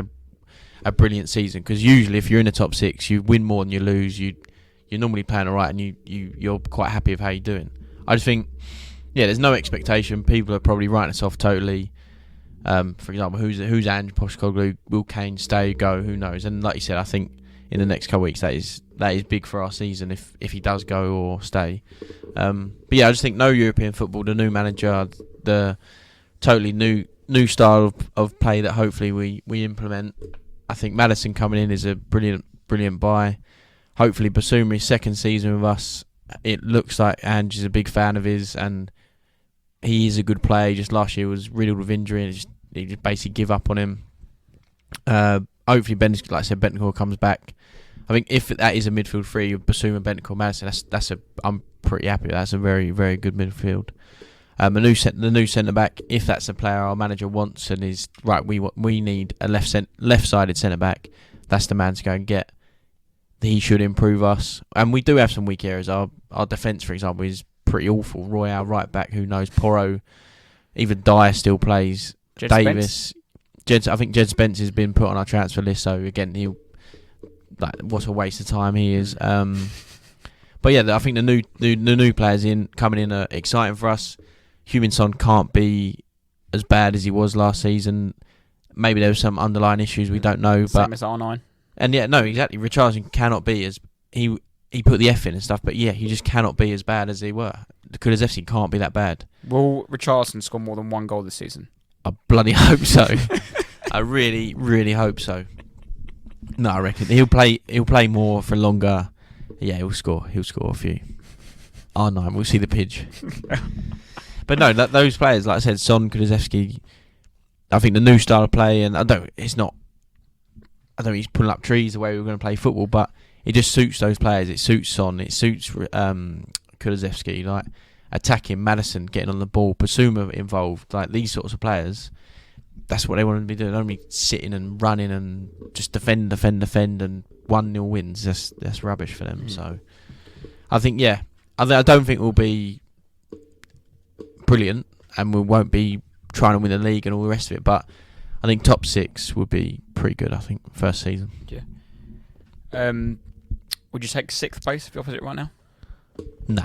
a brilliant season, because usually if you're in the top 6, you win more than you lose. You're normally playing all right, and you're quite happy with how you're doing. I just think, there's no expectation. People are probably writing us off totally. For example, who's Ange Postecoglou? Will Kane stay, go? Who knows? And like you said, I think in the next couple of weeks that is big for our season if he does go or stay. But yeah, I just think no European football, the new manager, the totally new style of play that hopefully we implement. I think Maddison coming in is a brilliant buy. Hopefully Basumi's second season with us. It looks like Ange is a big fan of his, and he is a good player. Just last year was riddled with injury, and he just basically give up on him. Hopefully, like I said, Bentancur comes back. I think if that is a midfield 3 of Basuma, Bentancur, Maddison, I'm pretty happy with that. That's a very, very good midfield. The new centre back, if that's a player our manager wants and is right, we need a left-sided centre back. That's the man to go and get. He should improve us, and we do have some weak areas. Our defence, for example, is pretty awful. Royale right back, who knows? Porro, even Dyer still plays. Davis, I think Jed Spence has been put on our transfer list. So again, what a waste of time he is. But yeah, I think the new players coming in are exciting for us. Huminson can't be as bad as he was last season. Maybe there were some underlying issues we don't know. Same as R9. And yeah, no, exactly. Richarlison cannot be as he put the F in and stuff, but yeah, he just cannot be as bad as they were. Kulusevski can't be that bad. Will Richarlison score more than 1 goal this season? I bloody hope so. I really, really hope so. No, I reckon he'll play more for longer. Yeah, he'll score a few. R9, we'll see the pidge. But no, those players, like I said, Son, Kulusevski, I think the new style of play, and I don't think he's pulling up trees the way we were going to play football, but it just suits those players. It suits Son, it suits Kulusevski, like attacking, Maddison getting on the ball, Basuma involved, like these sorts of players. That's what they want to be doing. They don't be sitting and running and just defend, and 1-0 wins. That's rubbish for them. So I think, I don't think we'll be brilliant, and we won't be trying to win the league and all the rest of it, but I think top 6 would be pretty good, I think, first season. Yeah. Would you take 6th place if you offered it right now? No.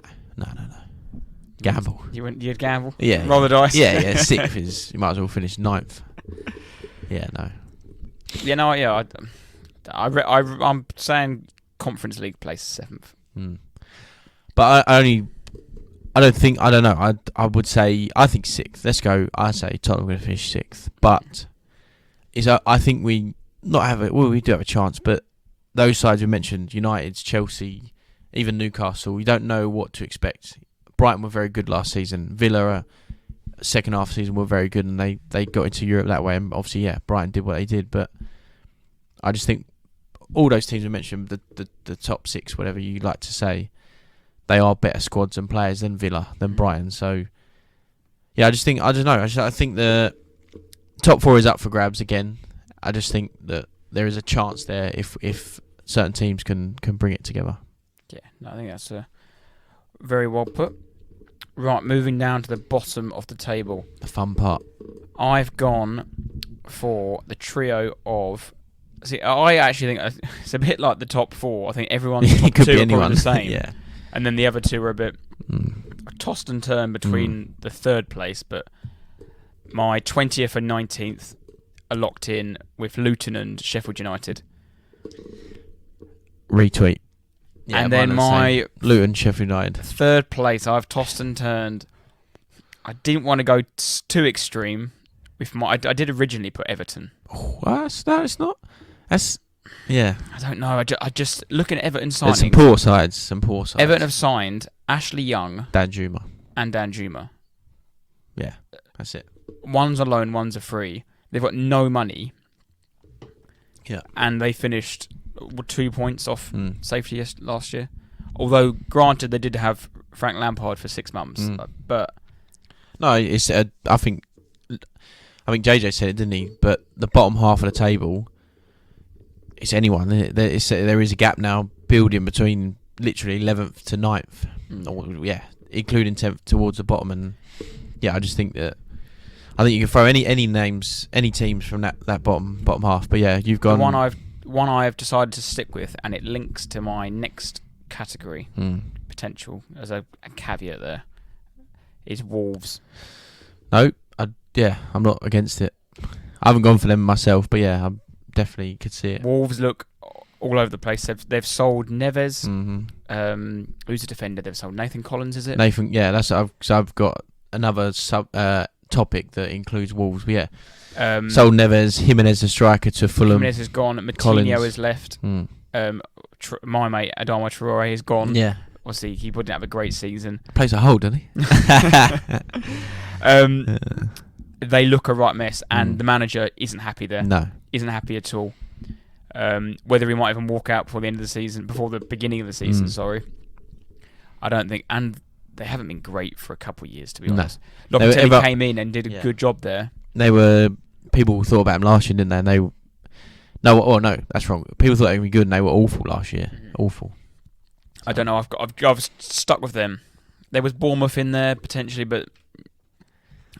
Gamble. You'd gamble? Yeah. Roll the dice? Yeah. 6th is... You might as well finish 9th. Yeah, no. Yeah, no, yeah. I'm saying Conference League place 7th. But I don't know. I would say, I think 6th. Let's go. I say Tottenham going to finish 6th. But I think we not have it. Well, we do have a chance, but those sides we mentioned, United, Chelsea, even Newcastle, we don't know what to expect. Brighton were very good last season. Villa, second half season, were very good, and they got into Europe that way. And obviously, yeah, Brighton did what they did. But I just think all those teams we mentioned, the top 6, whatever you like to say, they are better squads and players than Villa, than Brighton. So, yeah, I don't know. I think the top 4 is up for grabs again. I just think that there is a chance there if certain teams can bring it together. Yeah, no, I think that's very well put. Right, moving down to the bottom of the table. The fun part. I've gone for the trio of... See, I actually think it's a bit like the top 4. I think everyone's top 2 are probably the same. Yeah. And then the other 2 are a bit tossed and turned between the 3rd place. But my 20th and 19th are locked in with Luton and Sheffield United. Retweet. Yeah, and then my Luton, Sheffield United. 3rd place, I've tossed and turned. I didn't want to go too extreme. I did originally put Everton. Oh, it's not. That's yeah. I don't know. I just looking at Everton signing. There's some poor sides. Everton have signed Ashley Young, Danjuma. Yeah, that's it. One's a loan, one's a free. They've got no money. Yeah, and they finished 2 points off safety last year. Although, granted, they did have Frank Lampard for 6 months, but no, it's. I think JJ said it, didn't he? But the bottom half of the table, it's anyone. There is a gap now building between literally 11th to 9th, including 10th towards the bottom. And yeah, I just think that you can throw any names, any teams from that bottom half. But yeah, you've gone. The one I've decided to stick with, and it links to my next category potential as a caveat. There is Wolves. No, I'm not against it. I haven't gone for them myself, but yeah, I definitely could see it. Wolves look all over the place. They've sold Neves. Who's the defender they've sold? Nathan Collins, is it? Nathan, yeah, that's. I've got another topic that includes Wolves. But yeah, sold Neves, Jimenez the striker to Fulham. Jimenez has gone. Moutinho has left. My mate Adama Traore has gone. Yeah. Obviously, he wouldn't have a great season. Plays a hole, doesn't he? They look a right mess, and the manager isn't happy there. No. Isn't happy at all. Whether he might even walk out before the end of the season, before the beginning of the season, sorry. I don't think. And they haven't been great for a couple of years, to be honest. Locatelli came in and did a good job there. People thought about him last year, didn't they? And no, that's wrong. People thought they would be good, and they were awful last year. Awful. I don't know. I've stuck with them. There was Bournemouth in there potentially, but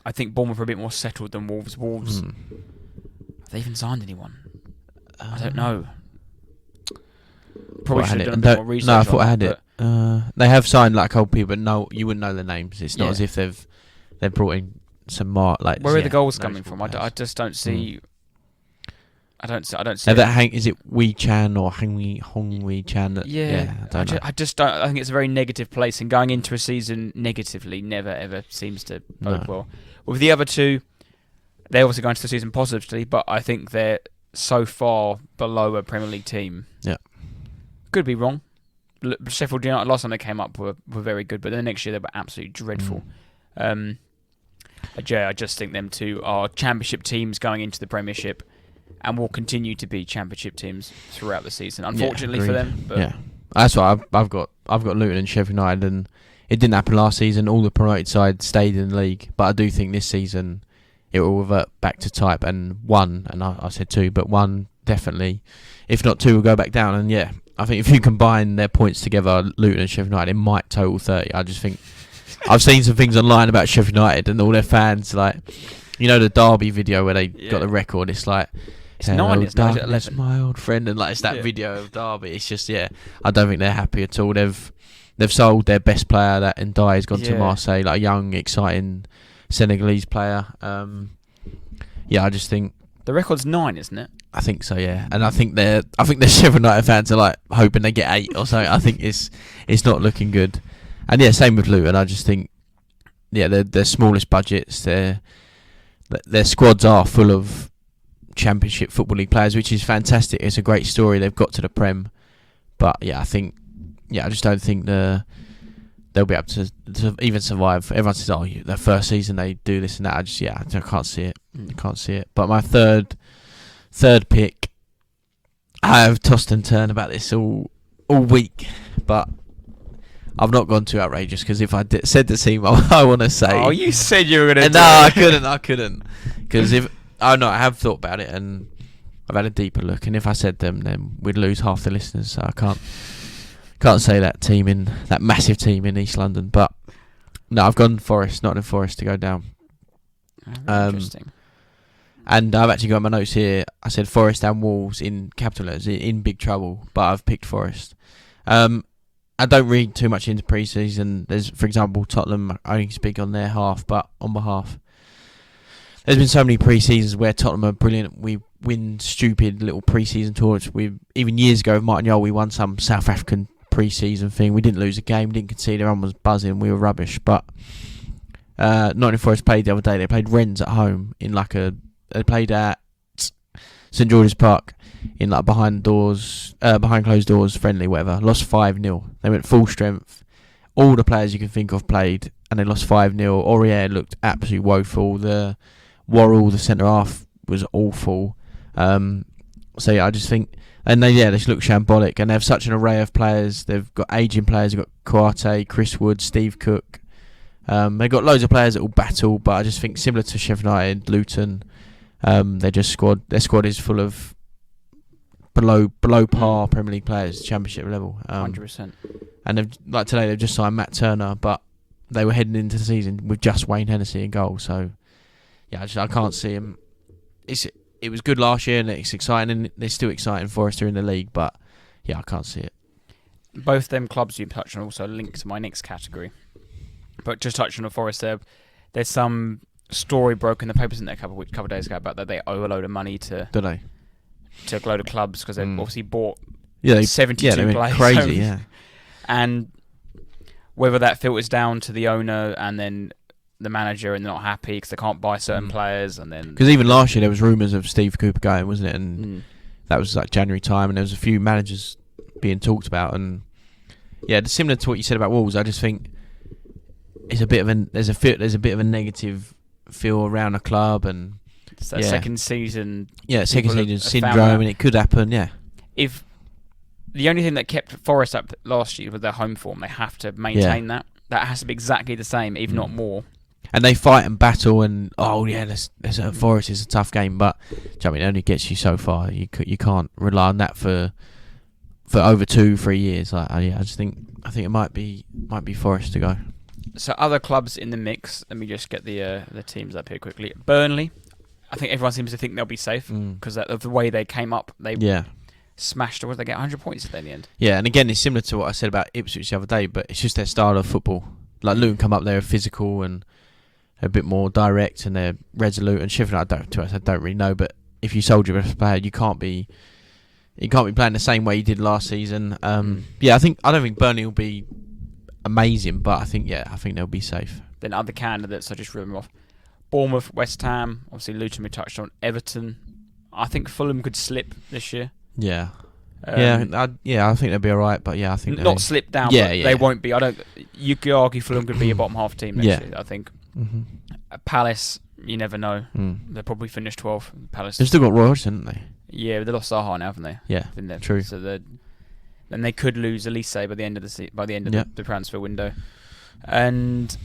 I think Bournemouth are a bit more settled than Wolves. Wolves, have they even signed anyone? I don't know. Probably should have done a bit more research. No, I thought I had it. They have signed like a couple people, but no, you wouldn't know their names. It's not as if they've brought in some more like. Where are the goals coming from? I just don't see. I don't see. Is it Wee Chan or Hong Wee Chan? I just don't. I think it's a very negative place, and going into a season negatively never ever seems to bode well. With the other two, they're also going to the season positively, but I think they're so far below a Premier League team. Yeah, could be wrong. Sheffield United last time they came up were very good, but then next year they were absolutely dreadful. I just think them two are Championship teams going into the Premiership, and will continue to be Championship teams throughout the season. Unfortunately for them, but yeah, that's why I've got Luton and Sheffield United, and it didn't happen last season. All the promoted sides stayed in the league, but I do think this season it will revert back to type, and one, and I said two, but one definitely, if not two, will go back down. And yeah, I think if you combine their points together, Luton and Sheffield United, it might total 30. I just think I've seen some things online about Sheffield United and all their fans, like, you know, the Derby video where they got the record. It's like It's 9, isn't it? Is it 11? My old friend, and like it's that video of Derby. It's just I don't think they're happy at all. They've sold their best player, that Ndiaye has gone to Marseille, like a young, exciting Senegalese player. I just think the record's 9, isn't it? I think so, yeah. And I think the Sheffield United fans are like hoping they get 8 or something. I think it's not looking good. And same with Luton. I just think their smallest budgets, their squads are full of Championship Football League players, which is fantastic. It's a great story. They've got to the Prem, but I just don't think they'll be able to even survive. Everyone says, their first season they do this and that. I can't see it. I can't see it. But my third pick, I have tossed and turned about this all week, but I've not gone too outrageous, because if I said the team I want to say... Oh, you said you were going to No, I couldn't. Because I have thought about it, and I've had a deeper look, and if I said them, then we'd lose half the listeners, so I can't say that massive team in East London. But no, I've gone Forest, Nottingham Forest, to go down. Interesting. And I've actually got my notes here. I said Forest and Wolves in capital letters, in big trouble, but I've picked Forest. I don't read too much into pre-season. There's, for example, Tottenham. I only speak on their half, but on behalf. There's been so many pre-seasons where Tottenham are brilliant. We win stupid little pre-season tours. Even years ago with Martin Jol, we won some South African pre-season thing. We didn't lose a game. We didn't concede. Everyone was buzzing. We were rubbish. But Nottingham Forest played the other day. They played Rennes at home they played at St George's Park in behind closed doors, friendly, whatever. Lost 5-0. They went full strength. All the players you can think of played, and they lost 5-0. Aurier looked absolutely woeful. The Worrell, the centre half, was awful. I just think, and they just look shambolic. And they have such an array of players. They've got ageing players. They've got Kouate, Chris Wood, Steve Cook. They've got loads of players that will battle, but I just think similar to Sheffield United, Luton, their squad is full of below par Premier League players, Championship level. 100%. And today they've just signed Matt Turner, but they were heading into the season with just Wayne Hennessy in goal. So I can't see him. It was good last year, and it's exciting, and they're still exciting for us in the league. But I can't see it. Both them clubs you touched on also link to my next category. But just touching on Forest, there's some story broke in the papers in there a couple of days ago about that they owe a load of money to Do they? To a load of clubs because they've obviously bought 72 they went players. Crazy, And whether that filters down to the owner and then the manager, and they're not happy because they can't buy certain players, and then because even last year there was rumours of Steve Cooper going, wasn't it? And that was January time, and there was a few managers being talked about, and similar to what you said about Wolves, I just think it's a bit of there's a bit of a negative feel around the club, and it's that second season syndrome, and it could happen. If the only thing that kept Forest up last year was their home form, they have to maintain that. That has to be exactly the same, if not more. And they fight and battle, and Forest is a tough game, but it only gets you so far. You can't rely on that for over 2-3 years. I think it might be Forest to go. So other clubs in the mix. Let me just get the teams up here quickly. Burnley. I think everyone seems to think they'll be safe because of the way they came up. They smashed. Or did they get 100 points at the end? Yeah, and again, it's similar to what I said about Ipswich the other day, but it's just their style of football. Like Luton come up, they're physical and a bit more direct, and they're resolute. And Sheffield, I don't really know, but if you sold your best player, you can't be playing the same way you did last season. I don't think Burnley will be amazing, but I think they'll be safe. Then other candidates, I just read them off: Bournemouth, West Ham, obviously Luton we touched on, Everton. I think Fulham could slip this year. I think they'll be alright, but I think not slip down. But they won't be. You could argue Fulham could be a bottom half team next year. I think. Palace, you never know. They'll probably finish 12th. Palace. They've still got Royals, haven't they? Yeah, but they lost Zaha now, haven't they? Yeah, true. So then they could lose Elise by the end of the transfer window, and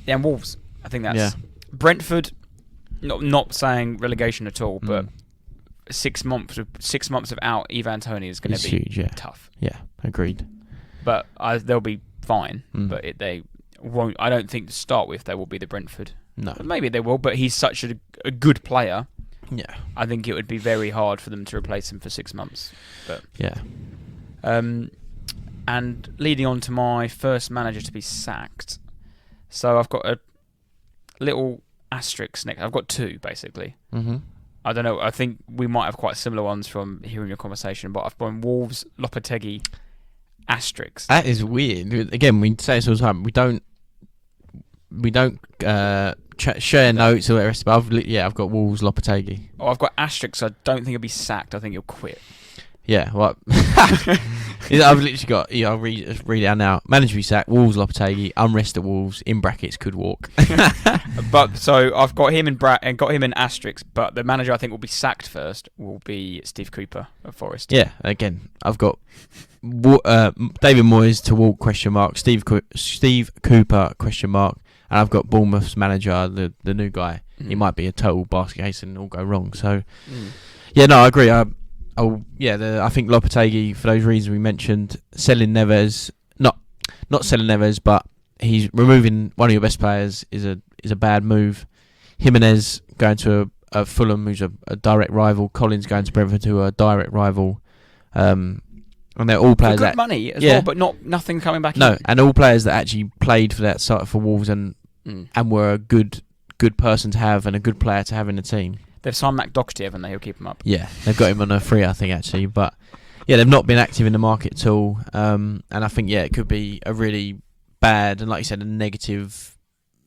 Wolves. I think that's Brentford. Not saying relegation at all, but 6 months of out Ivan Toney is going to be huge, tough. Yeah, agreed. But they'll be fine. But they won't. I don't think to start with they will be the Brentford. No, but maybe they will. But he's such a good player. Yeah. I think it would be very hard for them to replace him for 6 months. But Yeah. And leading on to my first manager to be sacked. So I've got a little asterisk next. I've got two, basically. Mm-hmm. I don't know. I think we might have quite similar ones from hearing your conversation, but I've gone Wolves, Lopetegui, asterisk. That is weird. Again, we say this all the time. We don't share notes or the rest. But I've got Wolves, Lopetegui. Oh, I've got asterisks. I don't think he'll be sacked. I think he'll quit. Yeah, what? I've literally got. I'll read it out now. Manager be sacked. Wolves, Lopetegui. Unrest at Wolves. In brackets, could walk. But so I've got him in asterisks. But the manager I think will be sacked first will be Steve Cooper of Forest. Yeah, again, I've got David Moyes to walk ? Steve Cooper ? And I've got Bournemouth's manager, the new guy. He might be a total basket case and all go wrong. So, yeah, no, I agree. I think Lopetegui, for those reasons we mentioned, selling Neves, not selling Neves, but he's removing one of your best players is a bad move. Jimenez going to a Fulham, who's a direct rival. Collins going to Brentford, who are a direct rival. And they're all players for good that money as well, but nothing coming back. No, and all players that actually played for that side for Wolves and were a good person to have and a good player to have in the team. They've signed Matt Doherty, haven't they? He'll keep him up. Yeah, they've got him on a free, I think, actually. But yeah, they've not been active in the market at all. And I think, it could be a really bad and, like you said, a negative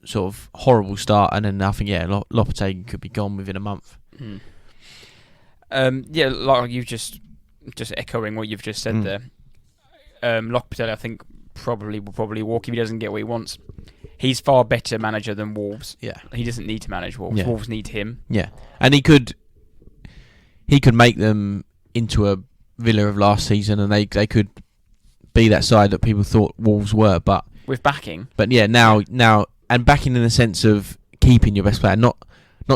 sort of horrible start. And then I think, Lopetegui could be gone within a month. Like you've just echoing what you've just said there. Lopetegui, I think, will probably walk if he doesn't get what he wants. He's far better manager than Wolves. Yeah, he doesn't need to manage Wolves. Yeah. Wolves need him. Yeah, and he could make them into a Villa of last season, and they could be that side that people thought Wolves were, but with backing. But yeah, now and backing in the sense of keeping your best player, not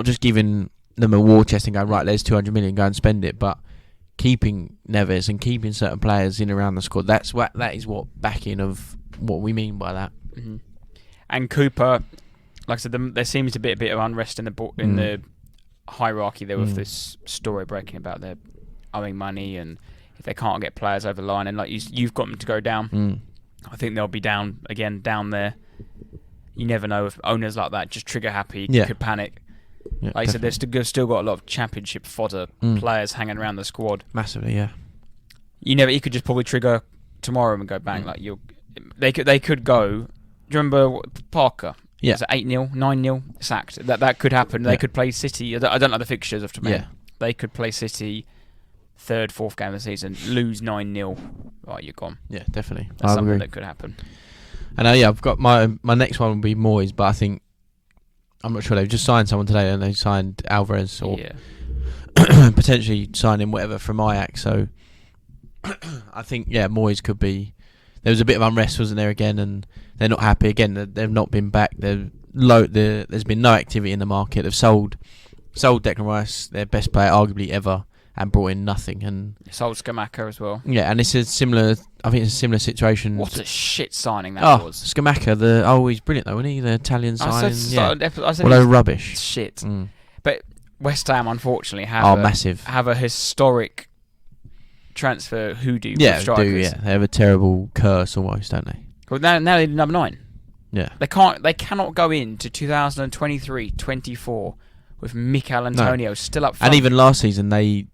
just giving them a war chest and going, right, there's 200 million, go and spend it, but keeping Neves and keeping certain players in around the squad. That is what backing of what we mean by that. Mm-hmm. And Cooper, like I said, there seems to be a bit of unrest in the hierarchy there with this story breaking about their owing money and if they can't get players over the line, and like you've got them to go down. I think they'll be down there. You never know if owners like that just trigger happy could panic. Yeah, like you said, they've still got a lot of championship fodder players hanging around the squad. Massively, yeah. You could just probably trigger tomorrow and go bang. Like they could go. Do you remember Parker? Yeah. Was it 8-0, 9-0 sacked? That could happen. They could play City. I don't know the fixtures off the top of my head. They could play City third, fourth game of the season, lose 9-0. Right, you're gone. Yeah, definitely. That's something that could happen. And I've got my next one would be Moyes, but I think I'm not sure. They've just signed someone today, and they signed Alvarez or potentially signing whatever from Ajax. So I think Moyes could be. There was a bit of unrest, wasn't there, again, and they're not happy again. They've not been back. There's been no activity in the market. They've sold Declan Rice, their best player arguably ever, and brought in nothing. And sold Scamacca as well. Yeah, and it's a similar. I think it's a similar situation. What a shit signing that was. Scamacca, he's brilliant though, wasn't he? The Italian signing. I said although rubbish. Shit. But West Ham unfortunately have a historic transfer hoodoo. Yeah, they have a terrible curse almost, don't they? Well, now they're number 9. Yeah. They cannot go into 2023-24 with Mikel Antonio still up front. And even last season they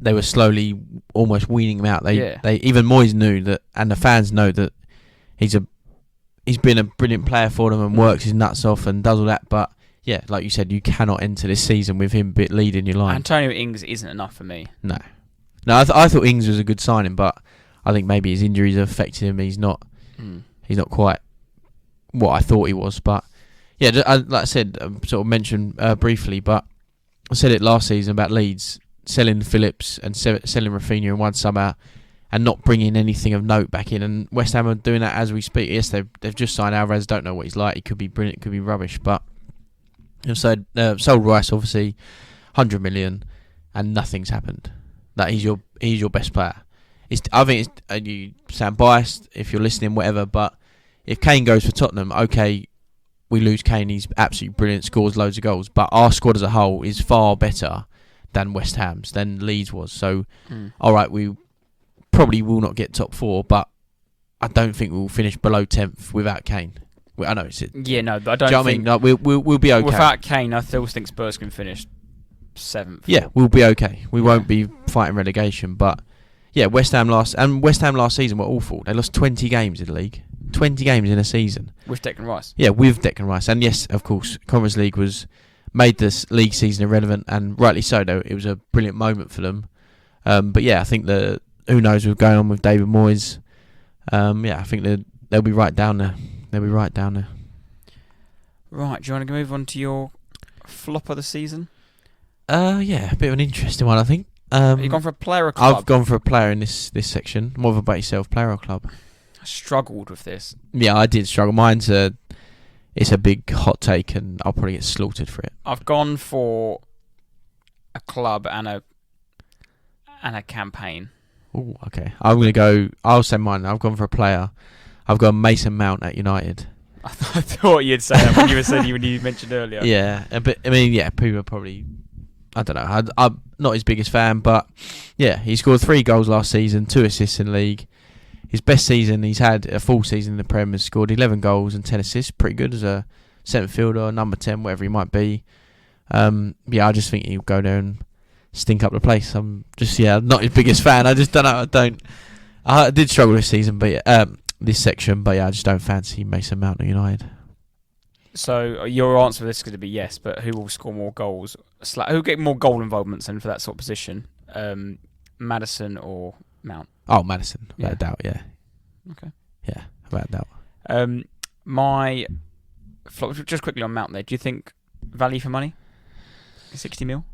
were slowly almost weaning him out. They even Moyes knew that, and the fans know that he's been a brilliant player for them and works his nuts off and does all that, but yeah, like you said, you cannot enter this season with him leading your line. Antonio Ings isn't enough for me. No, I thought Ings was a good signing, but I think maybe his injuries have affected him. He's not quite what I thought he was. But yeah, like I said, sort of mentioned briefly, but I said it last season about Leeds selling Phillips and selling Rafinha in one summer and not bringing anything of note back in. And West Ham are doing that as we speak. Yes, they've just signed Alvarez. Don't know what he's like. He could be brilliant, could be rubbish. But sold Rice, obviously, 100 million, and nothing's happened. That he's your best player. I think you sound biased if you're listening, whatever. But if Kane goes for Tottenham, okay, we lose Kane. He's absolutely brilliant, scores loads of goals. But our squad as a whole is far better than West Ham's, than Leeds was. So, all right, we probably will not get top 4, but I don't think we'll finish below 10th without Kane. I know it's it. Yeah, no, but I Do don't you know what I think... mean? Like, we'll be okay. Without Kane, I still think Spurs can finish 7th. Yeah, we'll be okay. We won't be fighting relegation, but yeah, West Ham last season were awful. They lost 20 games in the league. 20 games in a season. With Declan Rice. Yeah, with Declan Rice. And yes, of course, Conference League made this league season irrelevant, and rightly so, though. It was a brilliant moment for them. But yeah, I think who knows what's going on with David Moyes. I think they'll be right down there. Right, do you want to move on to your flop of the season? Yeah, a bit of an interesting one, I think. Have you gone for a player or club? I've gone for a player in this section. More of about yourself, player or club? I struggled with this. Yeah, I did struggle. It's a big hot take, and I'll probably get slaughtered for it. I've gone for a club and a campaign. Oh, okay. I'll say mine. I've gone for a player. I've gone Mason Mount at United. I thought you'd say that when you mentioned earlier. Yeah, but I mean, yeah, people probably. I don't know. I'm not his biggest fan, but yeah, he scored 3 goals last season, 2 assists in league. His best season, he's had a full season in the Prem, has scored 11 goals and 10 assists. Pretty good as a centre fielder, number 10, whatever he might be. I just think he'll go there and stink up the place. I'm just, not his biggest fan. I just don't know. I did struggle this season, but this section, but I just don't fancy Mason Mount at United. So your answer for this is going to be yes, but who will score more goals? Who will get more goal involvements in for that sort of position? Madison or Mount? Oh, Madison, without a doubt, yeah. Okay. Yeah, without a doubt. My flop, just quickly on Mount there, do you think value for money? 60 mil?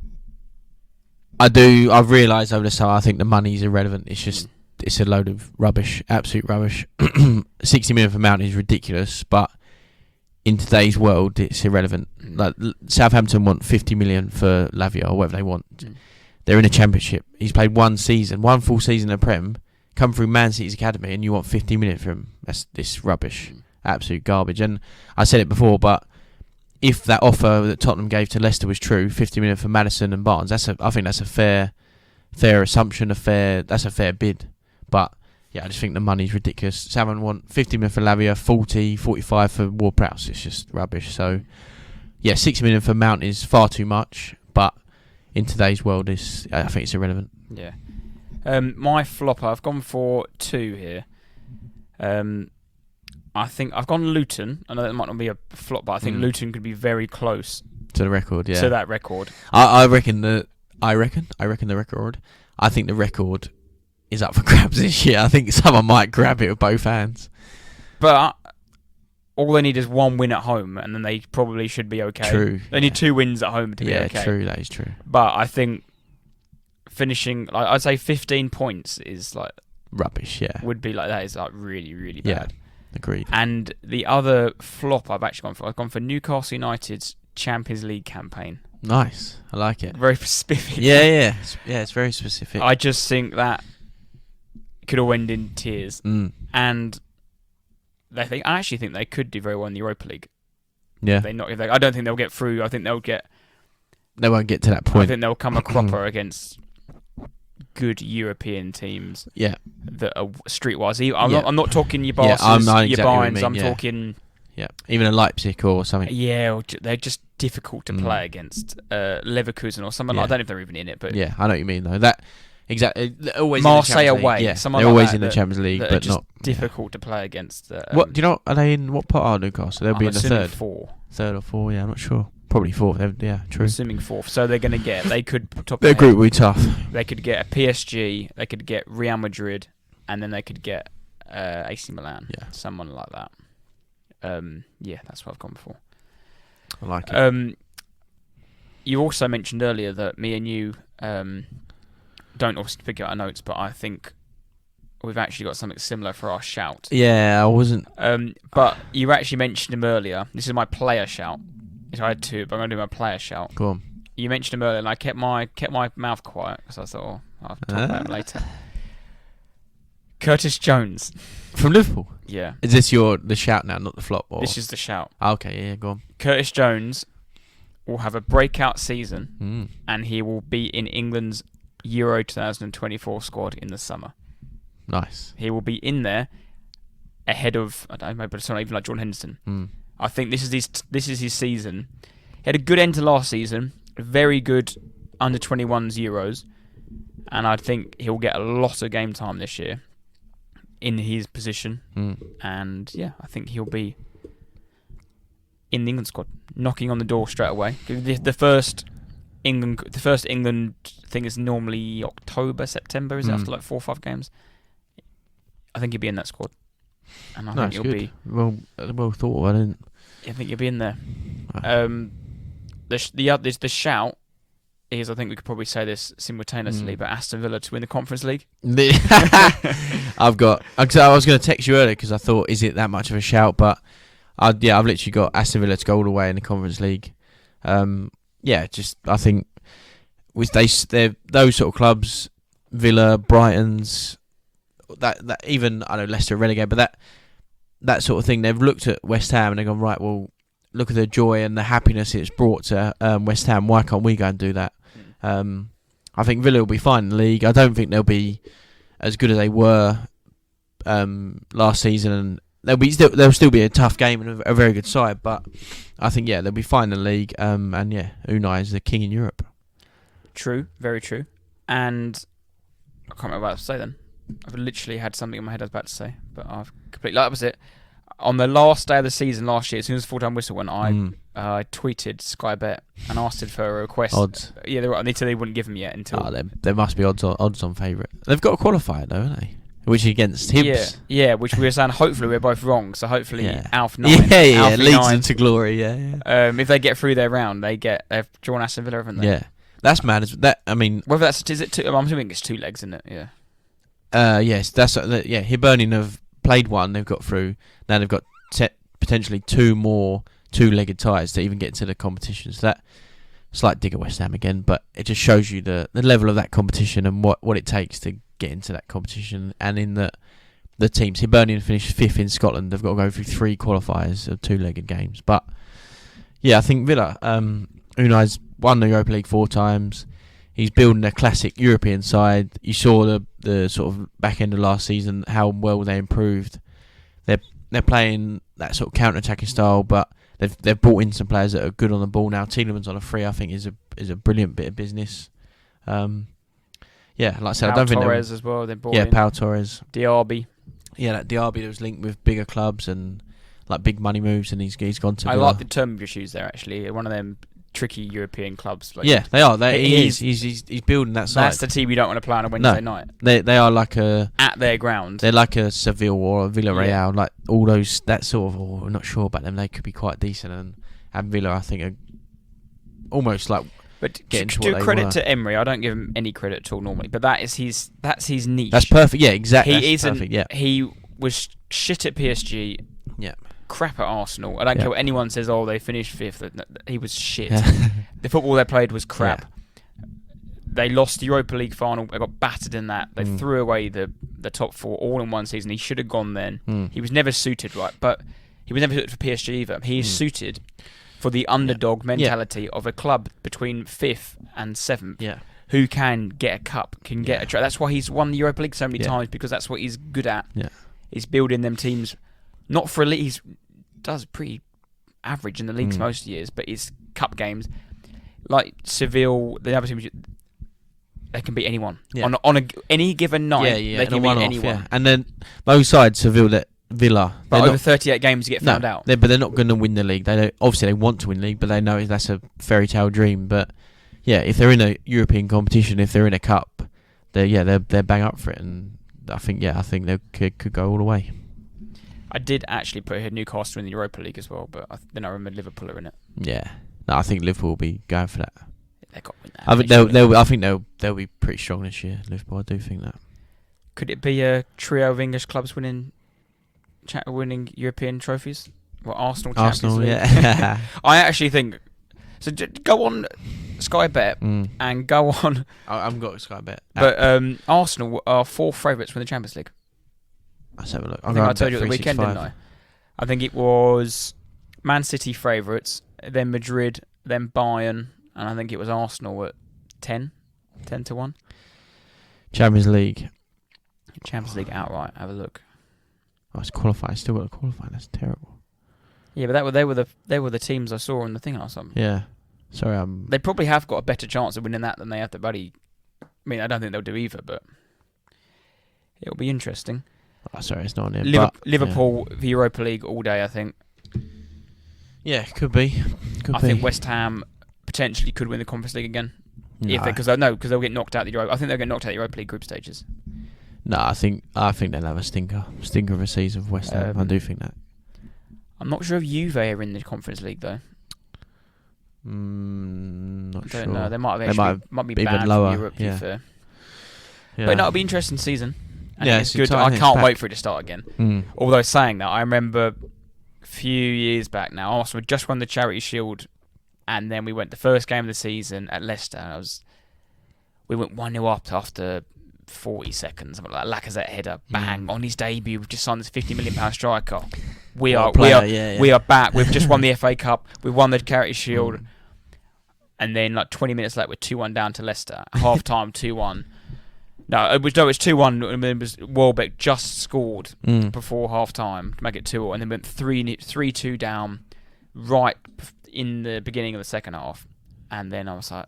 I do. I've realised over the summer, I think the money's irrelevant. It's just, it's a load of rubbish, absolute rubbish. 60 million for Mount is ridiculous, but in today's world, it's irrelevant. Like Southampton want 50 million for Lavia or whatever they want. They're in a championship. He's played one full season in the Prem, come through Man City's academy, and you want 50 million for him. That's this rubbish, absolute garbage. And I said it before, but if that offer that Tottenham gave to Leicester was true, 50 million for Maddison and Barnes, I think that's a fair assumption, that's a fair bid. But yeah, I just think the money's ridiculous. Someone want 50 million for Lavia, 40, 45 for Ward-Prowse. It's just rubbish. So yeah, 60 million for Mount is far too much, but in today's world, I think it's irrelevant. Yeah. My flopper, I've gone for 2 here. I think I've gone Luton. I know that might not be a flop, but I think Luton could be very close to the record. Yeah. To that record. I reckon the record. I think the record is up for grabs this year. I think someone might grab it with both hands. But all they need is 1 win at home, and then they probably should be okay. True. They need 2 wins at home to be okay. Yeah, true. That is true. But I think finishing, I'd say 15 points is like rubbish. Yeah, would be like that is like really, really bad. Yeah, agreed. And the other flop I've gone for Newcastle United's Champions League campaign. Nice, I like it. Very specific. Yeah, it's very specific. I just think that could all end in tears, and I actually think they could do very well in the Europa League. Yeah, I don't think they'll get through. I think they won't get to that point. I think they'll come a cropper against good European teams. Yeah, that are streetwise. I'm not talking your Barca's, your Bayerns. I'm talking. Yeah, even a Leipzig or something. Yeah, they're just difficult to play against. Leverkusen or something. I don't know if they're even in it, but yeah, I know what you mean though. That exactly. Always Marseille in the away. Yeah, they're always in the Champions League, but just not difficult to play against. What do you know? Are they in what part of Newcastle? They'll be in the third or four. Yeah, I'm not sure. Probably fourth. Yeah, true. I'm assuming fourth. So they're going to get. They could top. Their group will be tough. They could get a PSG. They could get Real Madrid, and then they could get AC Milan. Yeah, someone like that. Yeah, that's what I've gone for. I like it. You also mentioned earlier that me and you don't obviously pick out our notes, but I think we've actually got something similar for our shout. Yeah, I wasn't. But you actually mentioned him earlier. This is my player shout. I had 2, but I'm going to do my player shout. Go on. You mentioned him earlier, and I kept my mouth quiet because I thought, I'll talk about him later. Curtis Jones. From Liverpool? Yeah. Is this the shout now, not the flop? Or? This is the shout. Okay, yeah, go on. Curtis Jones will have a breakout season, and he will be in England's Euro 2024 squad in the summer. Nice. He will be in there ahead of, I don't know, maybe someone even like Jordan Henderson. I think this is his season. He had a good end to last season, very good under 21s Euros, and I think he'll get a lot of game time this year in his position. And yeah, I think he'll be in the England squad, knocking on the door straight away. The first England thing is normally October, September, is it, after like 4 or 5 games? I think he'll be in that squad, and I think he'll be well thought. I didn't. I think he'll be in there. Right. The shout is, I think we could probably say this simultaneously, but Aston Villa to win the Conference League. I was going to text you earlier because I thought, is it that much of a shout? But I've literally got Aston Villa to go all the way in the Conference League. I think with those sort of clubs, Villa, Brighton's, that even, I know Leicester relegated, but that sort of thing, they've looked at West Ham and they've gone, right, well, look at the joy and the happiness it's brought to West Ham. Why can't we go and do that? I think Villa will be fine in the league. I don't think they'll be as good as they were last season, and there'll still be a tough game and a very good side. But I think they'll be fine in the league. And Unai is the king in Europe. True, very true. And I can't remember what I was about to say then. I've literally had something in my head I was about to say, but I've completely... That was it. On the last day of the season last year, as soon as the full-time whistle went, I tweeted Sky Bet and asked it for a request. Odds. Yeah, they wouldn't give them yet until... there must be odds on favourite. They've got a qualifier though, haven't they? Which is against Hibs. Yeah, which we were saying, hopefully we're both wrong, so hopefully Alf 9. Leads them to glory, if they get through their round, they've drawn Aston Villa, haven't they? Yeah. That's mad. I mean... Whether is it two... I'm assuming it's 2 legs, isn't it? Yeah. Yes, Hibernian have played one, they've got through. Now they've got potentially 2 more 2-legged ties to even get into the competition. So that slight dig at West Ham again, but it just shows you the level of that competition and what it takes to get into that competition. And in the teams, Hibernian finished 5th in Scotland. They've got to go through 3 qualifiers of 2-legged games. But yeah, I think Villa, Unai's won the Europa League 4 times. He's building a classic European side. You saw the sort of back end of last season how well they improved. They're playing that sort of counter-attacking style, but they've brought in some players that are good on the ball now. Tielemans on a free, I think, is a brilliant bit of business. Like I said, I don't think Torres as well. They brought in Pau Torres, Diaby. Yeah, that Diaby was linked with bigger clubs and like big money moves, and he's gone to. I like the term of your shoes there. Actually, one of them tricky European clubs. They are. He's building that side. That's the team you don't want to play on a Wednesday night. They are like at their ground. They're like a Seville or a Villarreal, like all those. That sort of. I'm not sure about them. They could be quite decent, and Villa, I think, are almost like. But do credit to Emery. I don't give him any credit at all normally, but that's his niche. That's perfect. Yeah, exactly. He was shit at PSG. Yeah. Crap at Arsenal. I don't care what anyone says. Oh, they finished 5th. He was shit. The football they played was crap. Yeah. They lost the Europa League final. They got battered in that. They threw away the top 4 all in one season. He should have gone then. He was never suited right, but he was never suited for PSG either. He is suited for the underdog mentality of a club between 5th and 7th. Who can get a cup, can get a try. That's why he's won the Europa League so many times, because that's what he's good at. He's building them teams. Not for elite, he does pretty average in the leagues most years, but his cup games, like Seville, the other teams, they can beat anyone. On any given night, they can beat anyone. Yeah. And then both sides, Villa. But over 38 games, you get found out. But they're not going to win the league. Obviously they want to win the league, but they know that's a fairy tale dream. But if they're in a European competition, if they're in a cup, they're bang up for it. And I think they could go all the way. I did actually put Newcastle in the Europa League as well, but then I remembered Liverpool are in it. Yeah, no, I think Liverpool will be going for that. They got to win that. I think they'll be pretty strong this year. Liverpool, I do think that. Could it be a trio of English clubs winning European trophies? Well, Champions League. Yeah. I actually think so. Go on Sky Bet and go on. I haven't got Sky Bet, but Arsenal are 4th favourites to win the Champions League. Let's have a look. I think I told you at the weekend, didn't I? I think it was Man City favourites, then Madrid, then Bayern, and I think it was Arsenal at 10 to 1. Champions League. Champions League outright. Have a look. Oh, it's qualifying. Still got to qualify. That's terrible. Yeah, but they were the teams I saw in the thing or something. Yeah. Sorry, They probably have got a better chance of winning that than they have the bloody. I mean, I don't think they'll do either, but it'll be interesting. Oh, sorry, it's not on here. Liverpool, the Europa League all day, I think. Yeah, could be. I think West Ham potentially could win the Conference League again. No. Because they'll get knocked out the Europa. I think they'll get knocked out the Europa League group stages. No, I think they'll have a stinker of a season for West Ham. I do think that. I'm not sure if Juve are in the Conference League though. Not sure. I don't know. They might be even banned lower. from Europe. To be fair. Yeah. But no, it'll be an interesting season. And Yeah, it's it's good. I exciting. can't It's wait back. for it to start again. Mm. Although saying that, I remember a few years back now, Arsenal had just won the Charity Shield, and then we went the first game of the season at Leicester. And we went 1-0 up after 40 seconds, something like that. Lacazette header, bang, on his debut. We've just signed this £50 million striker. We are back. We've just won the FA Cup. We've won the Charity Shield. And then, like 20 minutes later, we're 2-1 down to Leicester. Half time, 2-1. No, it's 2-1. It was Welbeck just scored before half time to make it 2-0, and then went 3-2 down right in the beginning of the second half. And then I was like,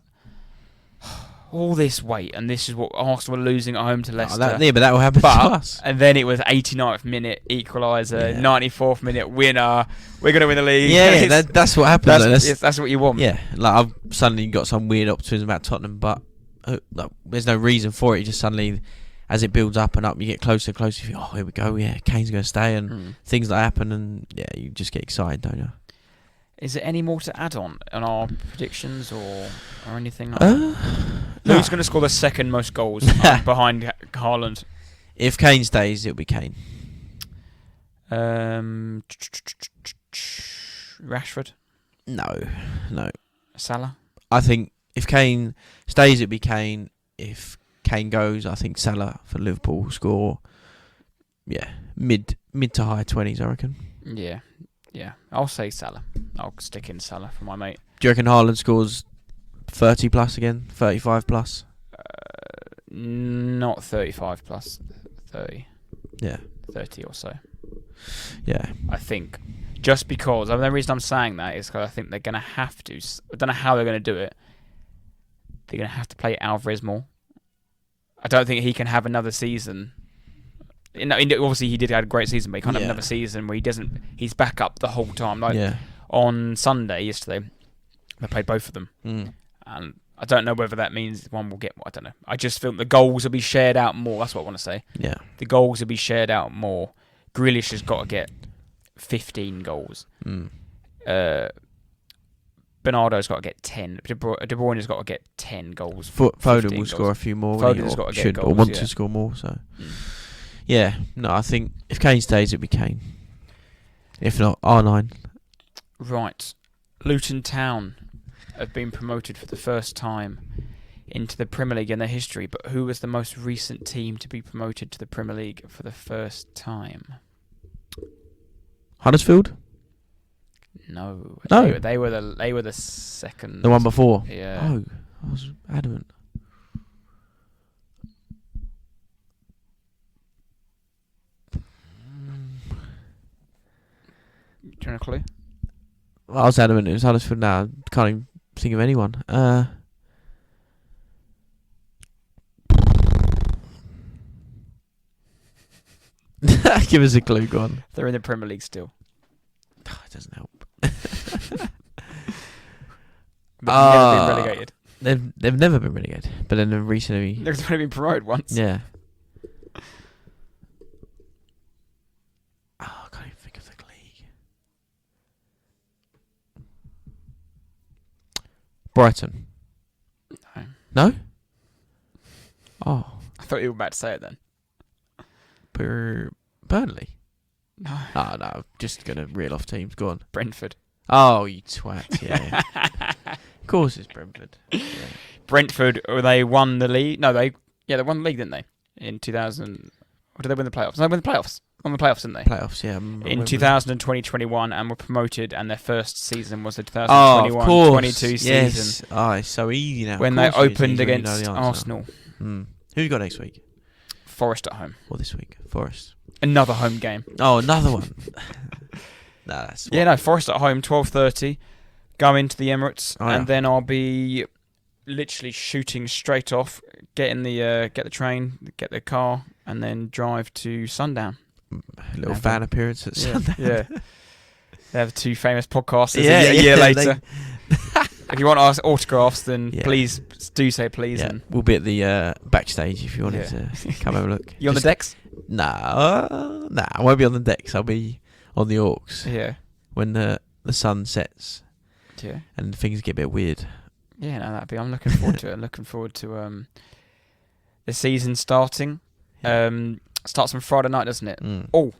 all this weight, and this is what Arsenal were losing at home to Leicester. But that will happen to us. And then it was 89th minute equaliser, 94th minute winner. We're going to win the league. Yeah, that's what happens. That's what you want. Yeah, like I've suddenly got some weird optimism about Tottenham, but there's no reason for it. You just suddenly, as it builds up and up, you get closer and closer. You think, oh, here we go. Yeah, Kane's going to stay, and things like happen, and yeah, you just get excited, don't you? Is there any more to add on our predictions or anything like that? Who's going to score the second most goals behind Haaland? If Kane stays, it'll be Kane. Rashford? No. Salah? I think if Kane stays, it'll be Kane. If Kane goes, I think Salah for Liverpool will score. Yeah, mid to high 20s, I reckon. Yeah. I'll say Salah. I'll stick in Salah for my mate. Do you reckon Haaland scores 30 plus again? 35 plus? Not 35 plus. 30. Yeah. 30 or so. Yeah. I think. Just because. The reason I'm saying that is because I think they're going to have to. I don't know how they're going to do it. They're going to have to play Alvarez more. I don't think he can have another season. Obviously, he did have a great season, but he can't have another season where he's back up the whole time. On Sunday, yesterday, they played both of them. And I don't know whether that means one will get... I don't know. I just feel the goals will be shared out more. That's what I want to say. Yeah. The goals will be shared out more. Grealish has got to get 15 goals. Bernardo's got to get 10. De Bruyne has got to get 10 goals. Foden will score a few more. Foden's got to get goals, or want to score more, so... Yeah, no, I think if Kane stays, it'll be Kane. If not, R9. Right. Luton Town have been promoted for the first time into the Premier League in their history, but who was the most recent team to be promoted to the Premier League for the first time? Huddersfield? No. No. They were the second. The one before? Yeah. Oh, I was adamant. Do you want a clue? I was adamant it was Huddersfield now. I can't even think of anyone. Give us a clue, go on. They're in the Premier League still. Oh, it doesn't help. But they've never been relegated. They've never been relegated, but then they've recently... They've only been promoted once. Yeah. I can't even think of the league. Brighton. No. No? Oh. I thought you were about to say it then. Burnley? No. Oh, no. I'm just going to reel off teams. Go on. Brentford. Oh, you twat. Yeah. Of course it's Brentford. Yeah. Brentford, they won the league. No, they won the league, didn't they? In 2000. Or did they win the playoffs? Did they win the playoffs? on the playoffs, didn't they? Playoffs, yeah. In 2020-21, and were promoted, and their first season was the Oh, of course. 2021-22 Yes. season. Oh, it's so easy now. When Of they course it is opened easy when you against know the answer. Arsenal. Who you got next week? Forest at home. Or this week? Forest. Another home game. Oh, another one. No, that's Yeah, no, Forest at home, 12:30. Go into the Emirates, and then I'll be literally shooting straight off, get the train, get the car, and then drive to Sundown. A little fan appearance at Sundown. Yeah. They have two famous podcasters a year later. If you want to ask autographs, then please do say please. Yeah. And We'll be at the backstage if you wanted to come have a look. You on the decks? Nah, I won't be on the decks. I'll be on the Orcs. Yeah. When the sun sets. Yeah. And things get a bit weird. Yeah, no, I'm looking forward to it. I'm looking forward to the season starting. Starts on Friday night, doesn't it? Oh,